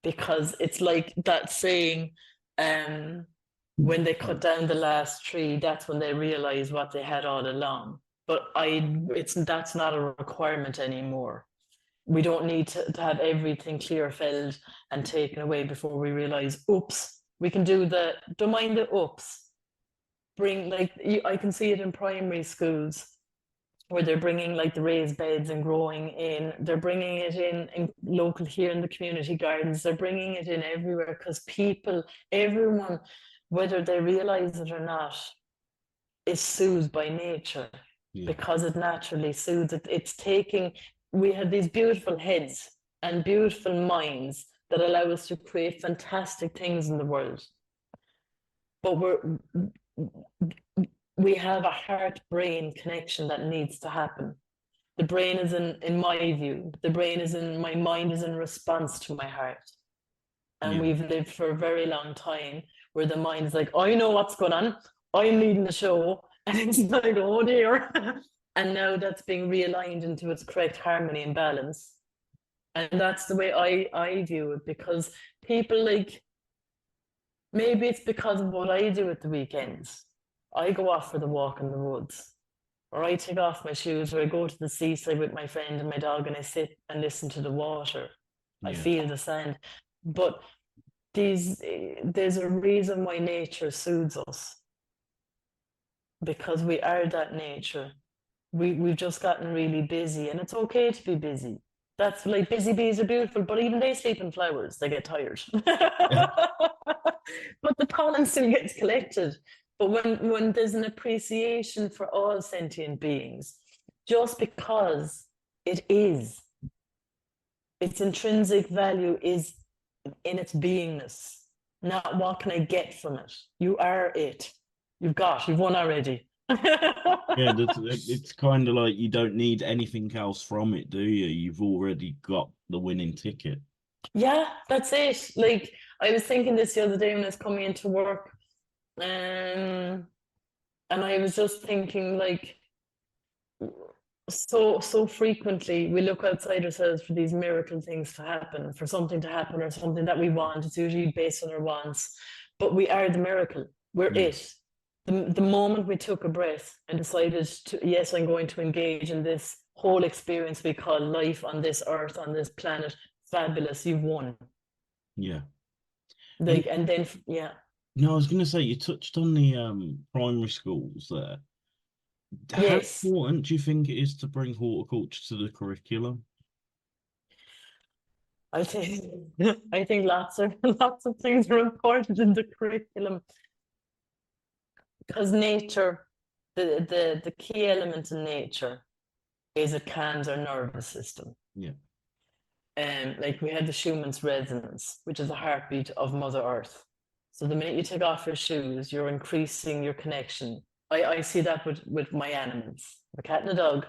Because it's like that saying, when they cut down the last tree, that's when they realize what they had all along. But that's not a requirement anymore. We don't need to have everything clear felled and taken away before we realize, oops, we can don't mind the oops. I can see it in primary schools, where they're bringing like the raised beds and growing in, they're bringing it in local here in the community gardens, they're bringing it in everywhere, because everyone, whether they realize it or not, is soothed by nature. Yeah. Because it naturally soothes it. We have these beautiful heads and beautiful minds that allow us to create fantastic things in the world. But we have a heart-brain connection that needs to happen. The brain is in my view, my mind is in response to my heart. And Yeah. we've lived for a very long time where the mind is like, I know what's going on, I'm leading the show. And it's like, oh dear. And now that's being realigned into its correct harmony and balance. And that's the way I view it, because people maybe it's because of what I do at the weekends. I go off for the walk in the woods, or I take off my shoes, or I go to the seaside with my friend and my dog, and I sit and listen to the water. I feel the sand. But there's a reason why nature soothes us, because we are that nature. We've just gotten really busy, and it's okay to be busy. That's like, busy bees are beautiful, but even they sleep in flowers, they get tired. But the pollen still gets collected. But when there's an appreciation for all sentient beings, just because its intrinsic value is in its beingness, not what can I get from it. You are it. You've won already. Yeah, it's kind of like you don't need anything else from it, do you? You've already got the winning ticket. Yeah, that's it. Like, I was thinking this the other day when I was coming into work, and I was just thinking, like, so frequently we look outside ourselves for these miracle things to happen, for something to happen, or something that we want. It's usually based on our wants, but we are the miracle. We're it. The moment we took a breath and decided to, yes, I'm going to engage in this whole experience we call life on this earth, on this planet, fabulous, you've won. Yeah. Like, and then, yeah. No, I was going to say, you touched on the primary schools there. Yes. How important do you think it is to bring horticulture to the curriculum? I think I think lots of things are important in the curriculum, because nature, the key element in nature is it calms our nervous system. Yeah. Like we have the Schumann's resonance, which is the heartbeat of Mother Earth. So the minute you take off your shoes, you're increasing your connection. I see that with my animals. The cat and the dog,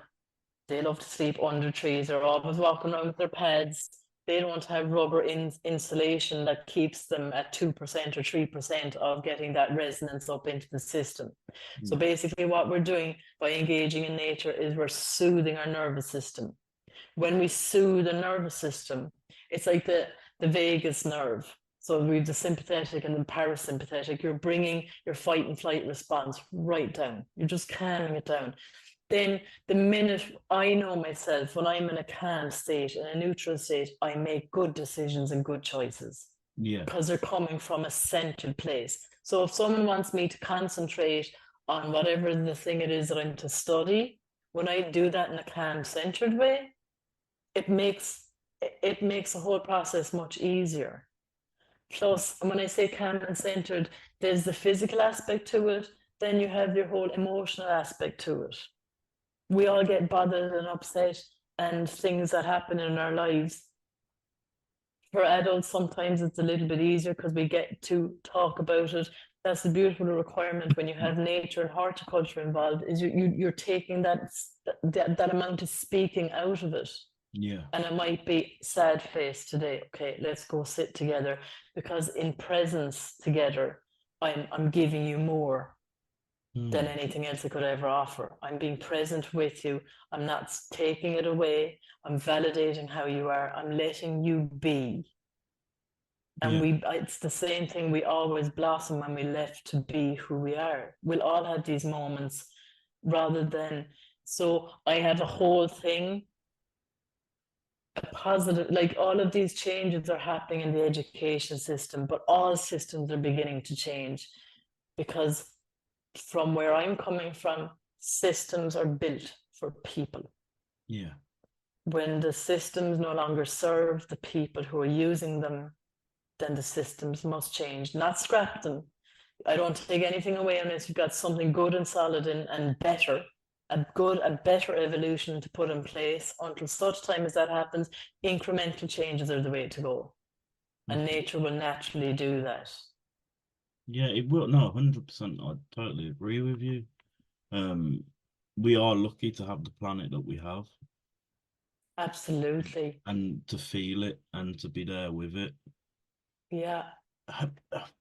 they love to sleep under trees. They're always walking around with their pads. They don't have rubber insulation that keeps them at 2% or 3% of getting that resonance up into the system. So basically what we're doing by engaging in nature is we're soothing our nervous system. When we soothe the nervous system, it's like the vagus nerve. So we have the sympathetic and the parasympathetic. You're bringing your fight and flight response right down. You're just calming it down. Then the minute I know myself, when I'm in a calm state, in a neutral state, I make good decisions and good choices. Yeah. Because they're coming from a centered place. So if someone wants me to concentrate on whatever the thing it is that I'm to study, when I do that in a calm, centered way, it makes the whole process much easier. Plus, when I say calm and centered, there's the physical aspect to it, then you have your whole emotional aspect to it. We all get bothered and upset and things that happen in our lives. For adults, sometimes it's a little bit easier because we get to talk about it. That's the beautiful requirement when you have nature and horticulture involved, is you're taking that amount of speaking out of it. Yeah. And it might be sad face today. Okay, let's go sit together, because in presence together, I'm giving you more than anything else I could ever offer. I'm being present with you. I'm not taking it away. I'm validating how you are. I'm letting you be. And it's the same thing. We always blossom when we left to be who we are. We'll all have these moments rather than, so I have a whole thing, a positive, like all of these changes are happening in the education system, but all systems are beginning to change, because from where I'm coming from, systems are built for people. Yeah. When the systems no longer serve the people who are using them, then the systems must change, not scrap them. I don't take anything away unless you've got something good and solid and better, a better evolution to put in place. Until such time as that happens, incremental changes are the way to go. And nature will naturally do that. Yeah, it will. No, 100%. I totally agree with you. We are lucky to have the planet that we have. Absolutely. And to feel it and to be there with it. Yeah.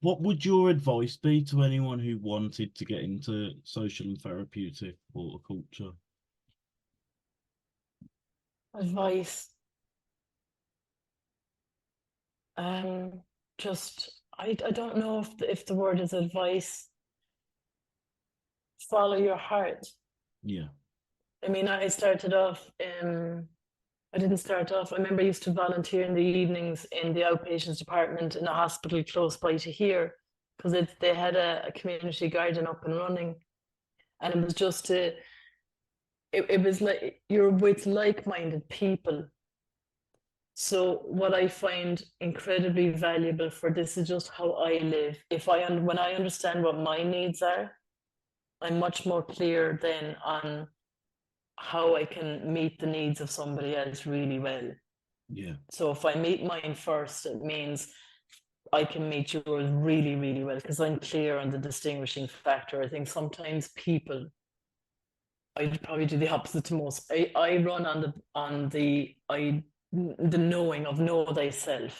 What would your advice be to anyone who wanted to get into social and therapeutic horticulture? Advice. I don't know if the word is advice. Follow your heart. Yeah. I mean, I started off, I didn't start off, I remember I used to volunteer in the evenings in the outpatients department in a hospital close by to here, because they had a community garden up and running. And it was just it was like you're with like-minded people. So what I find incredibly valuable for this is just how I live. When I understand what my needs are, I'm much more clear then on how I can meet the needs of somebody else really well. Yeah. So if I meet mine first, it means I can meet yours really, really well, because I'm clear on the distinguishing factor. I think sometimes people, I'd probably do the opposite to most. I run on the knowing of know thyself.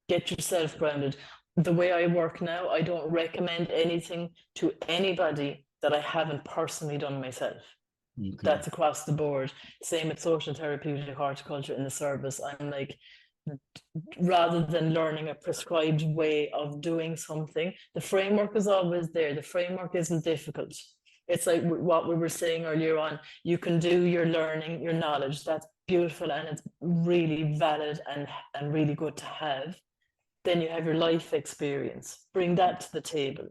Get yourself grounded. The way I work now, I don't recommend anything to anybody that I haven't personally done myself. Okay. That's across the board. Same with social and therapeutic horticulture in the service. I'm like, rather than learning a prescribed way of doing something, the framework is always there. The framework isn't difficult. It's like what we were saying earlier on. You can do your learning, your knowledge. That's beautiful and it's really valid and really good to have. Then you have your life experience. Bring that to the table.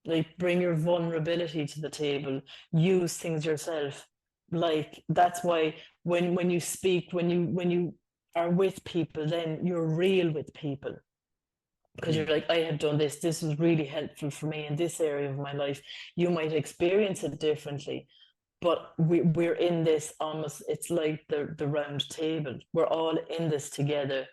Like, bring your vulnerability to the table. Use things yourself. Like, that's why when you speak, when you are with people, then you're real with people. Because you're like, I have done this. This was really helpful for me in this area of my life. You might experience it differently, but we're in this almost, it's like the round table. We're all in this together.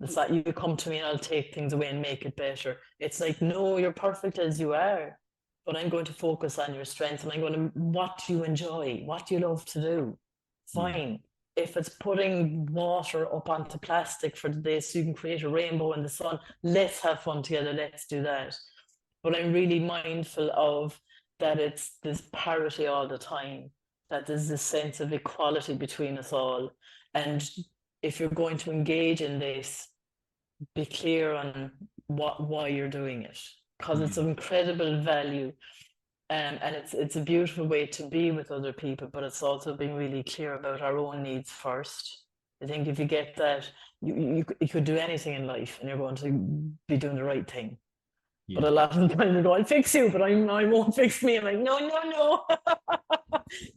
It's like you come to me and I'll take things away and make it better. It's like, no, you're perfect as you are, but I'm going to focus on your strengths, and I'm going to, what do you enjoy? What do you love to do? Fine. If it's putting water up onto plastic for the day so you can create a rainbow in the sun, let's have fun together. Let's do that. But I'm really mindful of that it's this parity all the time, that there's this sense of equality between us all. And if you're going to engage in this, be clear on why you're doing it, because it's of incredible value. And it's a beautiful way to be with other people, but it's also being really clear about our own needs first. I think if you get that, you could do anything in life and you're going to be doing the right thing. But a lot of the time they go, I'll fix you, but I won't fix me. I'm like, no.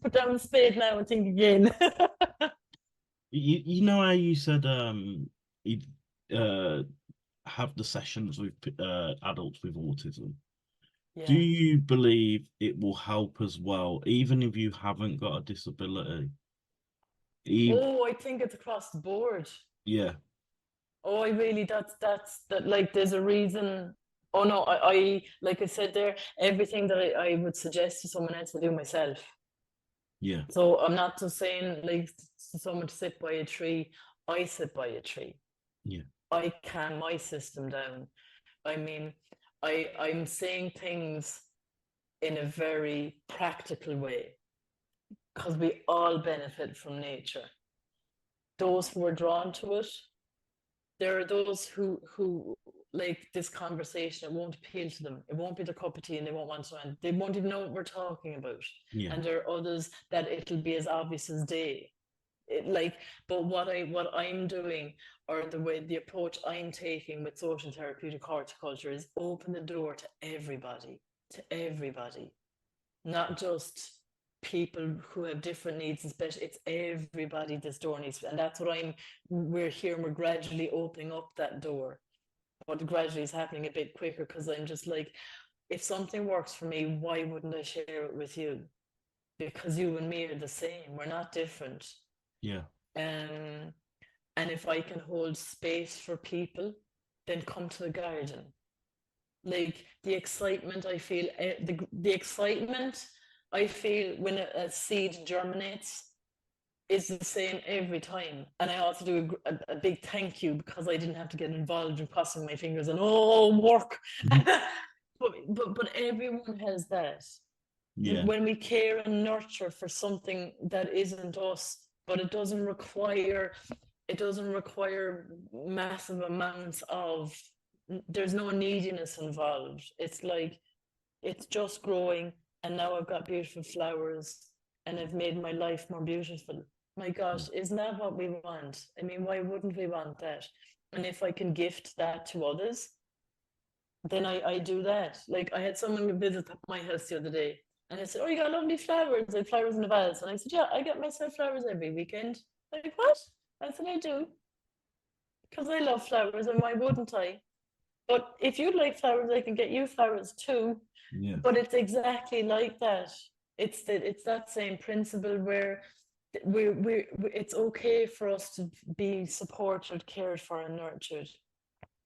Put down the spade now and think again. You know how you said you'd have the sessions with adults with autism. Yeah. Do you believe it will help as well, even if you haven't got a disability? Oh, I think it's across the board. Yeah. Oh, I really, that's that, like, there's a reason. Oh no, I like I said there, everything that I would suggest to someone else, I do myself. Yeah. So I'm not just saying like someone to sit by a tree, I sit by a tree. Yeah. I calm my system down. I mean, I'm saying things in a very practical way, because we all benefit from nature. Those who are drawn to it, there are those who like this conversation, it won't appeal to them. It won't be their cup of tea and they won't want to, and they won't even know what we're talking about. Yeah. And there are others that it'll be as obvious as day. But what I'm doing, or the approach I'm taking with social therapeutic horticulture, is open the door to everybody, not just people who have different needs, especially it's everybody this door needs. And that's what we're here, and we're gradually opening up that door. But gradually is happening a bit quicker, because I'm just like, if something works for me, why wouldn't I share it with you? Because you and me are the same, we're not different. Yeah. And if I can hold space for people, then come to the garden. Like the excitement I feel, the excitement I feel when a seed germinates is the same every time. And I also do a big thank you, because I didn't have to get involved in crossing my fingers and work. but everyone has that. Yeah. When we care and nurture for something that isn't us, but it doesn't require massive amounts of, there's no neediness involved. It's like, it's just growing, and now I've got beautiful flowers and I've made my life more beautiful. My gosh, isn't that what we want? I mean, why wouldn't we want that? And if I can gift that to others, then I do that. Like, I had someone visit my house the other day, and I said, oh, you got lovely flowers. I have flowers in a vase. And I said, yeah, I get myself flowers every weekend. Like, what? I said, I do. Because I love flowers, and why wouldn't I? But if you like flowers, I can get you flowers too. Yeah. But it's exactly like that. It's that same principle where it's okay for us to be supported, cared for, and nurtured.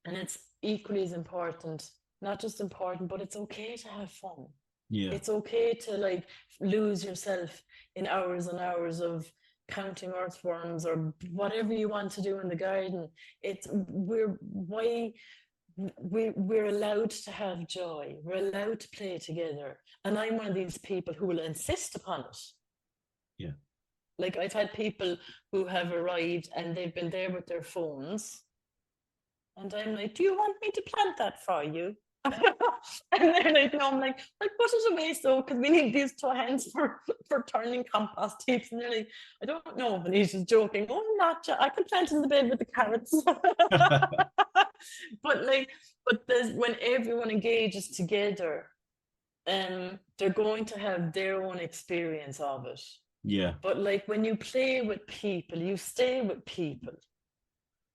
And it's equally as important, not just important, but it's okay to have fun. Yeah. It's okay to like lose yourself in hours and hours of counting earthworms or whatever you want to do in the garden. We're allowed to have joy. We're allowed to play together. And I'm one of these people who will insist upon it. Yeah. Like, I've had people who have arrived and they've been there with their phones. And I'm like, do you want me to plant that for you? And they're like, no. I'm like, put it away, so, because we need these 2 hands for turning compost heaps. And they're like, I don't know. And he's just joking. Oh, I'm not. I could plant in the bed with the carrots. But when everyone engages together, they're going to have their own experience of it. Yeah. But like, when you play with people, you stay with people.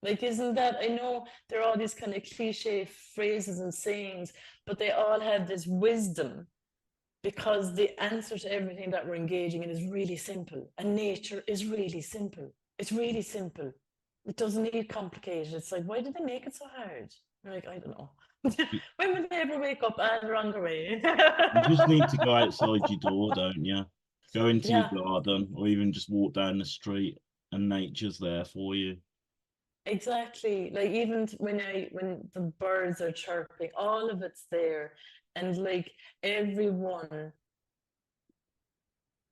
Like, isn't that, I know there are all these kind of cliche phrases and sayings, but they all have this wisdom, because the answer to everything that we're engaging in is really simple. And nature is really simple. It's really simple. It doesn't need complicated. It's like, why did they make it so hard? You're like, I don't know. You, When will they ever wake up? Ah, they're on their way. you just need to go outside your door, don't you? Go into your Yeah, garden or even just walk down the street and nature's there for you. exactly. Like, even when the birds are chirping, all of it's there. And like everyone,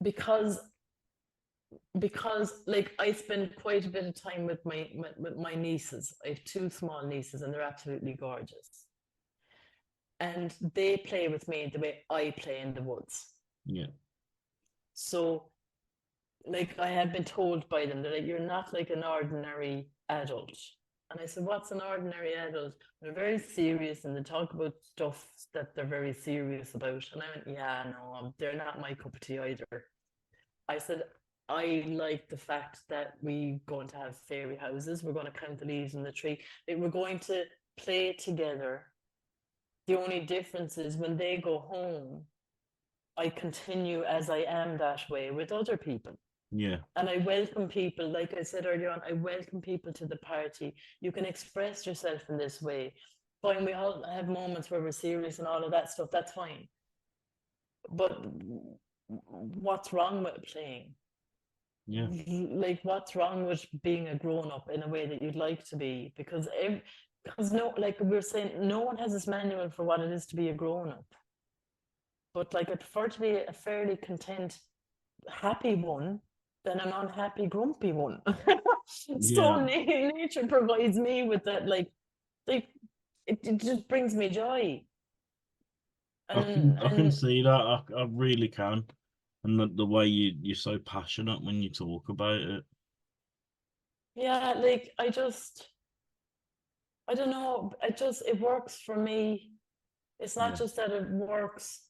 because like I spend quite a bit of time with my nieces. I have two small nieces and they're absolutely gorgeous. And they play with me the way I play in the woods. Yeah. So like I have been told by them that like, you're not like an ordinary adult. And I said, what's an ordinary adult? They're very serious and they talk about stuff that they're very serious about. And I went, yeah, no, they're not my cup of tea either. I said, I like the fact that we're going to have fairy houses. We're going to count the leaves in the tree. Like, we're going to play together. The only difference is when they go home, I continue as I am that way with other people. Yeah. And I welcome people, like I said earlier on, I welcome people to the party. You can express yourself in this way. Fine, we all have moments where we're serious and all of that stuff, that's fine. But what's wrong with playing? Yeah. Like, what's wrong with being a grown-up in a way that you'd like to be? Because no, like we were saying, no one has this manual for what it is to be a grown-up. But like I prefer to be a fairly content, happy one than an unhappy, grumpy one. So Yeah. nature provides me with that, like it just brings me joy. I can And see that. I really can. And the way you're so passionate when you talk about it. yeah, like I don't know, it works for me. It's not Yeah. just that it works.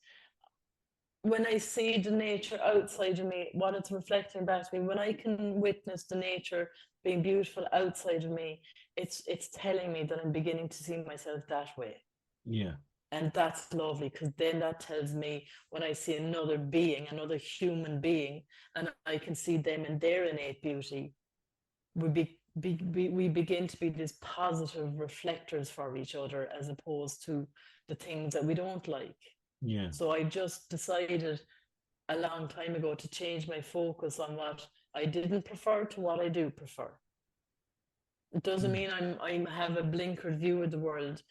When I see the nature outside of me, what it's reflecting back to me, when I can witness the nature being beautiful outside of me, it's telling me that I'm beginning to see myself that way. Yeah. And that's lovely, because then that tells me when I see another being, another human being, and I can see them in their innate beauty, we begin to be these positive reflectors for each other, as opposed to the things that we don't like. Yeah. So I just decided a long time ago to change my focus on what I didn't prefer to what I do prefer. It doesn't mean I have a blinkered view of the world,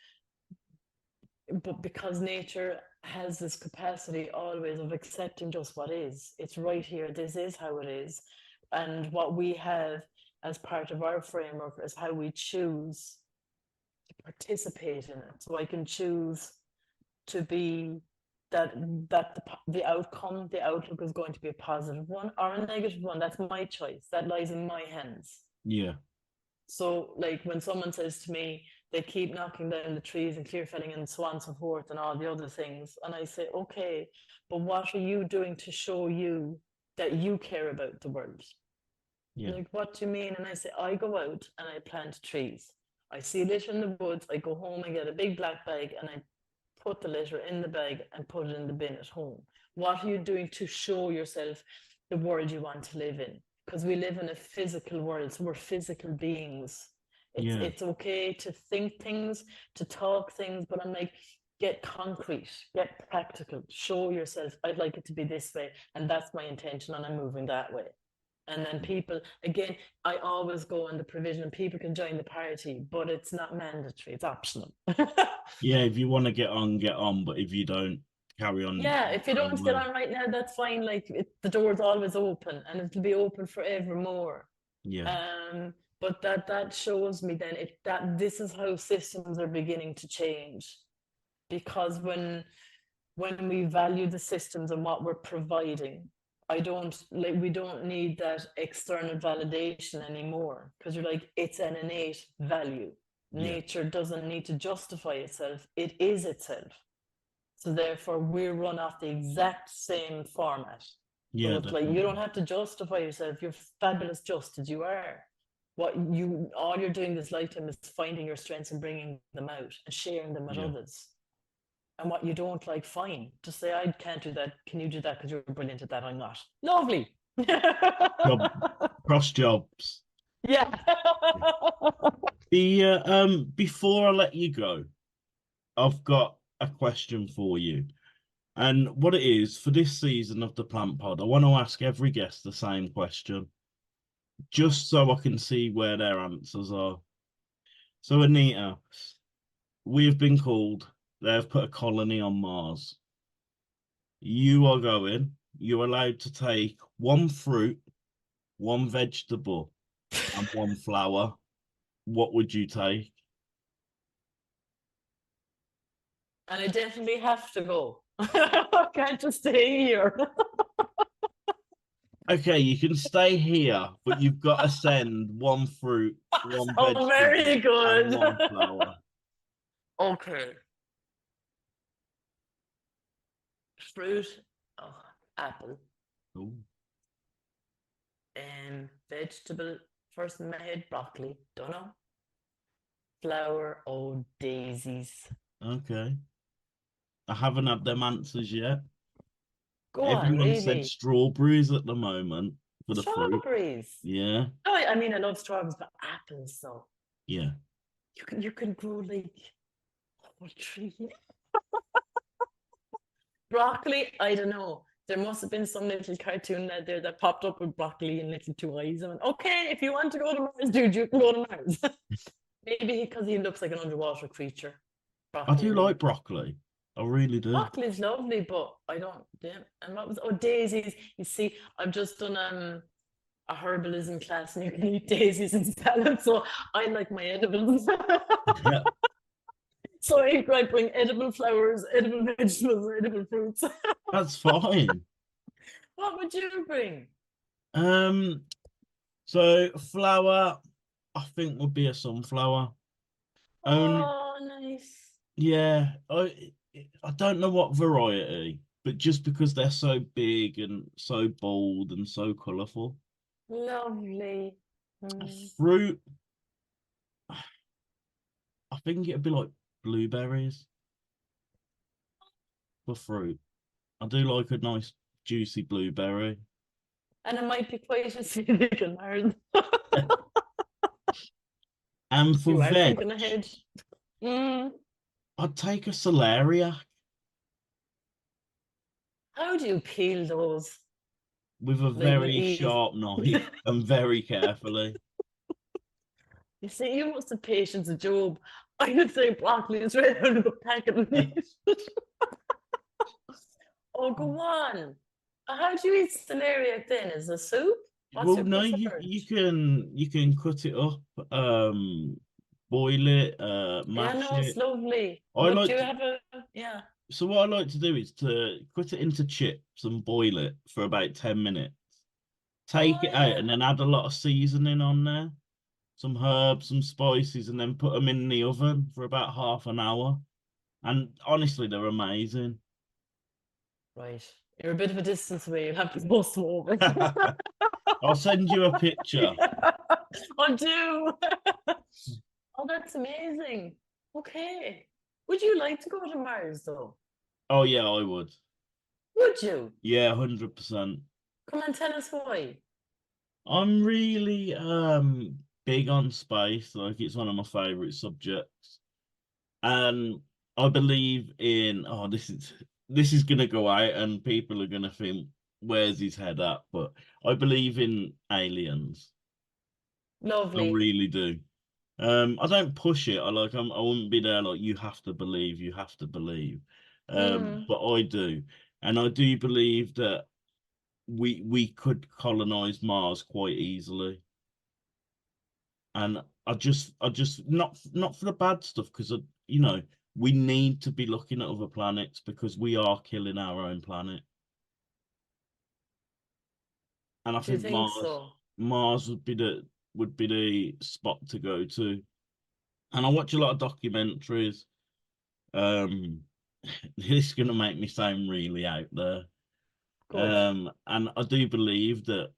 but because nature has this capacity always of accepting just what is. It's right here. This is how it is. And what we have as part of our framework is how we choose to participate in it. So I can choose to be that the outcome, the outlook is going to be a positive one or a negative one. That's my choice. That lies in my hands. Yeah. So like when someone says to me, they keep knocking down the trees and clear felling and so on and so forth and all the other things. And I say, okay, but what are you doing to show you that you care about the world? Yeah. Like, what do you mean? And I say, I go out and I plant trees. I see litter in the woods. I go home and get a big black bag and I put the litter in the bag and put it in the bin at home. What are you doing to show yourself the world you want to live in? Because we live in a physical world, so we're physical beings. Yeah. It's okay to think things, to talk things, but I'm like, get concrete, get practical, show yourself, I'd like it to be this way, and that's my intention, and I'm moving that way. And then people, again, I always go on the provision and people can join the party, but it's not mandatory, it's optional. Yeah. If you want to get on, get on. But if you don't, carry on. Yeah, if you Your own don't get way. on right now, that's fine. Like the door's always open and it'll be open forevermore. Yeah. But that shows me then that this is how systems are beginning to change. Because when we value the systems and what we're providing, we don't need that external validation anymore. Because you're like, it's an innate value. Yeah. Nature doesn't need to justify itself, it is itself. So therefore, we're run off the exact same format. Yeah. So it's like, you don't Definitely. have to justify yourself. You're fabulous just as you are. all you're doing this lifetime is finding your strengths and bringing them out and sharing them with Yeah. others. And what you don't like, fine. Just say, I can't do that. Can you do that? Because you're brilliant at that. I'm not. Lovely. Cross jobs. Yeah. Before I let you go, I've got a question for you. And what it is for this season of the Plant Pod, I want to ask every guest the same question, just so I can see where their answers are. So, Anita, we've been called, they've put a colony on Mars. You're allowed to take one fruit, one vegetable, and one flower. What would you take? And I definitely have to go. I can't just stay here. Okay, you can stay here, but you've got to send one fruit, one vegetable, very and good. one flower. Okay. Fruit, apple. Ooh. Vegetable, first in my head, broccoli. Don't know. Flower, daisies. Okay. I haven't had them answers yet. Go on, Everyone said really. strawberries at the moment for the fruit. Strawberries. Yeah. Oh, I mean, I love strawberries, but apples, though. Yeah. You can grow like a whole tree. Broccoli, I don't know. There must have been some little cartoon out there that popped up with broccoli and little two eyes. I went, okay, if you want to go to Mars, dude, you can go to Mars. Maybe because he looks like an underwater creature. I do Broccoli. like broccoli. I really do. Broccoli's lovely, but I don't. Yeah. And what was daisies? You see, I've just done a herbalism class, and you can eat daisies in salad. So I like my edibles. Yeah. So I bring edible flowers, edible vegetables, edible fruits. That's fine. What would you bring? So flower, I think would be a sunflower. Only, Oh, nice. yeah, I don't know what variety, but just because they're so big and so bold and so colourful. Lovely. Fruit, I think it'd be like blueberries for fruit. I do like a nice juicy blueberry. And it might be quite acidic and hard. And for You are veg, thinking ahead. Mm. I'd take a celeriac How do you peel those? with a Like with very ease. sharp knife and very carefully. You see, you must have patience with Job. I would say broccoli is right out of the packet of meat. Oh, go on. How do you eat celeriac then? Is it soup? What's Well, your no, preferred? you can cut it up, boil it, Yeah, mash no, it's it. lovely. I But like do you to, have yeah. so what I like to do is to cut it into chips and boil it for about 10 minutes. Take Oh, it out yeah. and then add a lot of seasoning on there, some herbs, some spices, and then put them in the oven for about half an hour. And honestly, they're amazing. Right. You're a bit of a distance away. You'll have to post them over. I'll send you a picture. I do. Oh, that's amazing. Okay. Would you like to go to Mars though? Oh yeah, I would. Would you? Yeah, 100%. Come and tell us why. I'm really big on space, like it's one of my favorite subjects. And I believe in this is gonna go out and people are gonna think, where's his head at? But I believe in aliens. I Lovely. really do. I don't push it. I wouldn't be there like you have to believe, you have to believe. But I do. And I do believe that we could colonize Mars quite easily. And I just not for the bad stuff, because we need to be looking at other planets because we are killing our own planet. And I Do you think think so? Mars would be the spot to go to. And I watch a lot of documentaries. Um, this is gonna make me sound really out there. Good. And I do believe that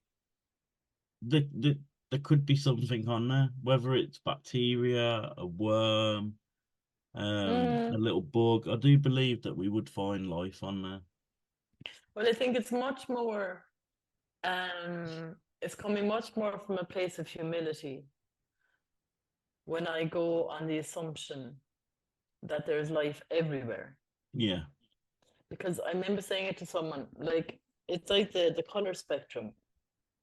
there could be something on there, whether it's bacteria, a worm, a little bug. I do believe that we would find life on there. Well, I think it's much more, it's coming much more from a place of humility when I go on the assumption that there's life everywhere. Yeah, Because I remember saying it to someone, like, it's like the color spectrum.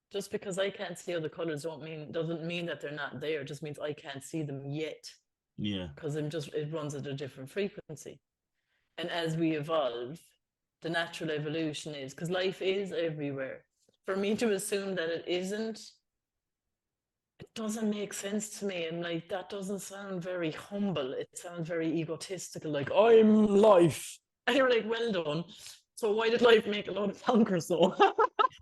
Just because I can't see other colors doesn't mean that they're not there. It just means I can't see them yet. yeah, Because it runs at a different frequency. And as we evolve, the natural evolution is, because life is everywhere. For me to assume that it isn't, it doesn't make sense to me. And like, that doesn't sound very humble. It sounds very egotistical, like, I'm life. And you're like, well done. So why did life make a lot of plunkers though?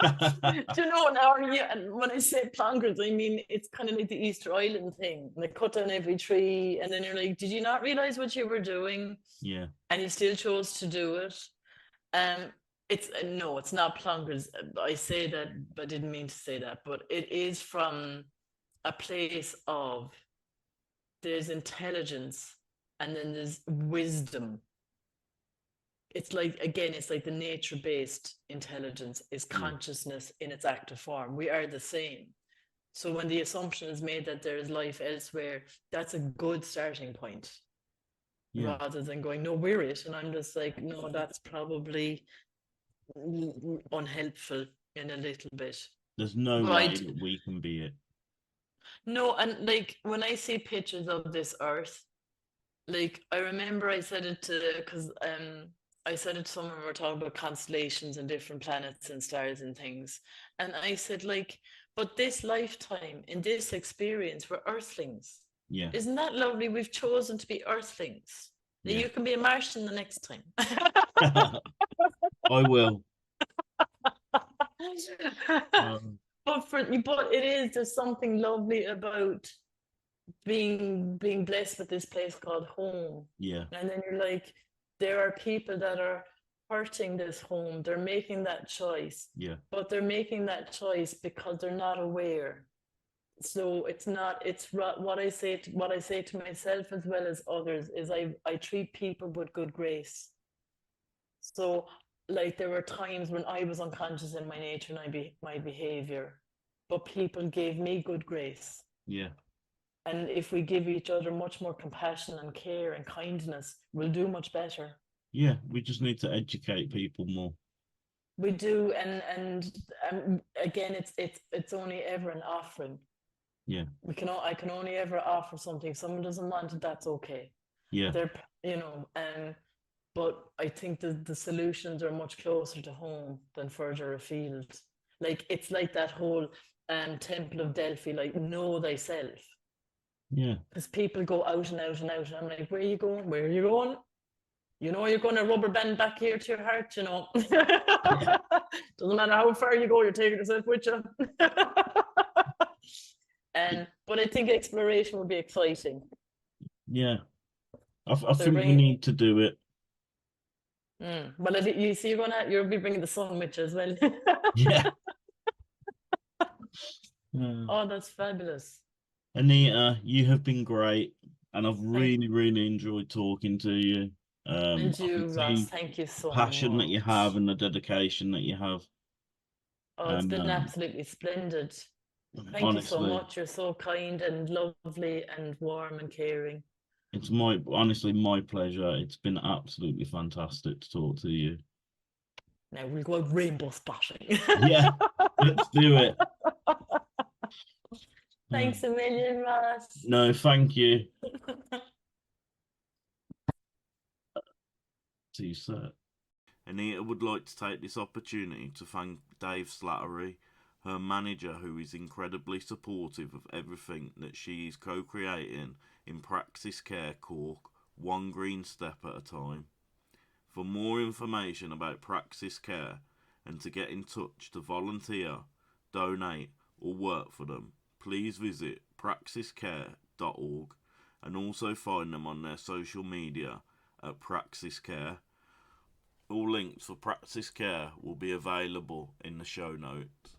Do you know now? And when I say plunkers, I mean it's kind of like the Easter Island thing. They cut down every tree, and then you're like, did you not realize what you were doing? yeah, And you still chose to do it. It's no, it's not plunkers. I say that, but I didn't mean to say that. But it is from a place of there's intelligence, and then there's wisdom. It's like, again, it's like the nature-based intelligence is consciousness in its active form. We are the same. So when the assumption is made that there is life elsewhere, that's a good starting point. yeah. Rather than going, no, we're it. And I'm just like, no, that's probably unhelpful in a little bit. There's no way that we can be it. No, and like when I see pictures of this earth, like I remember I said it to, because I said it to someone, we were talking about constellations and different planets and stars and things. And I said, like, but this lifetime, in this experience, we're earthlings. Yeah. Isn't that lovely? We've chosen to be earthlings. Yeah. You can be a Martian the next time. I will. But it is, there's something lovely about being blessed with this place called home. Yeah. And then you're like, there are people that are hurting this home. They're making that choice. Yeah. But they're making that choice because they're not aware. So it's what I say to myself as well as others is I treat people with good grace. So like there were times when I was unconscious in my nature and my behavior, but people gave me good grace. Yeah. And if we give each other much more compassion and care and kindness, we'll do much better. Yeah, we just need to educate people more. We do, and again, it's only ever an offering. Yeah. I can only ever offer something. If someone doesn't want it, that's okay. Yeah. But I think the solutions are much closer to home than further afield. Like it's like that whole Temple of Delphi, like know thyself. Yeah. Because people go out and out and out, and I'm like, where are you going? Where are you going? You know, you're going to rubber band back here to your heart, you know. Doesn't matter how far you go, you're taking yourself with you. But I think exploration would be exciting. Yeah. I think we need to do it. Well, you see, you'll be bringing the sun with you as well. Yeah. Oh, that's fabulous. Anita, you have been great, and I've really enjoyed talking to you. And you, Ross, thank you so much. The passion that you have and the dedication that you have. Oh, it's been absolutely splendid. Thank you so much. You're so kind and lovely and warm and caring. It's honestly my pleasure. It's been absolutely fantastic to talk to you. Now we'll go rainbow spotting. Yeah, let's do it. Thanks a million, Ross. No, thank you. See you, sir. Anita would like to take this opportunity to thank Dave Slattery, her manager, who is incredibly supportive of everything that she is co-creating in Praxis Care Cork, one green step at a time. For more information about Praxis Care and to get in touch to volunteer, donate or work for them, please visit praxiscare.org and also find them on their social media at Praxis Care. All links for Praxis Care will be available in the show notes.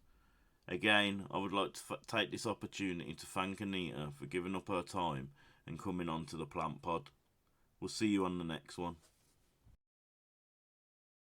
Again, I would like to take this opportunity to thank Anita for giving up her time and coming on to the Plant Pod. We'll see you on the next one.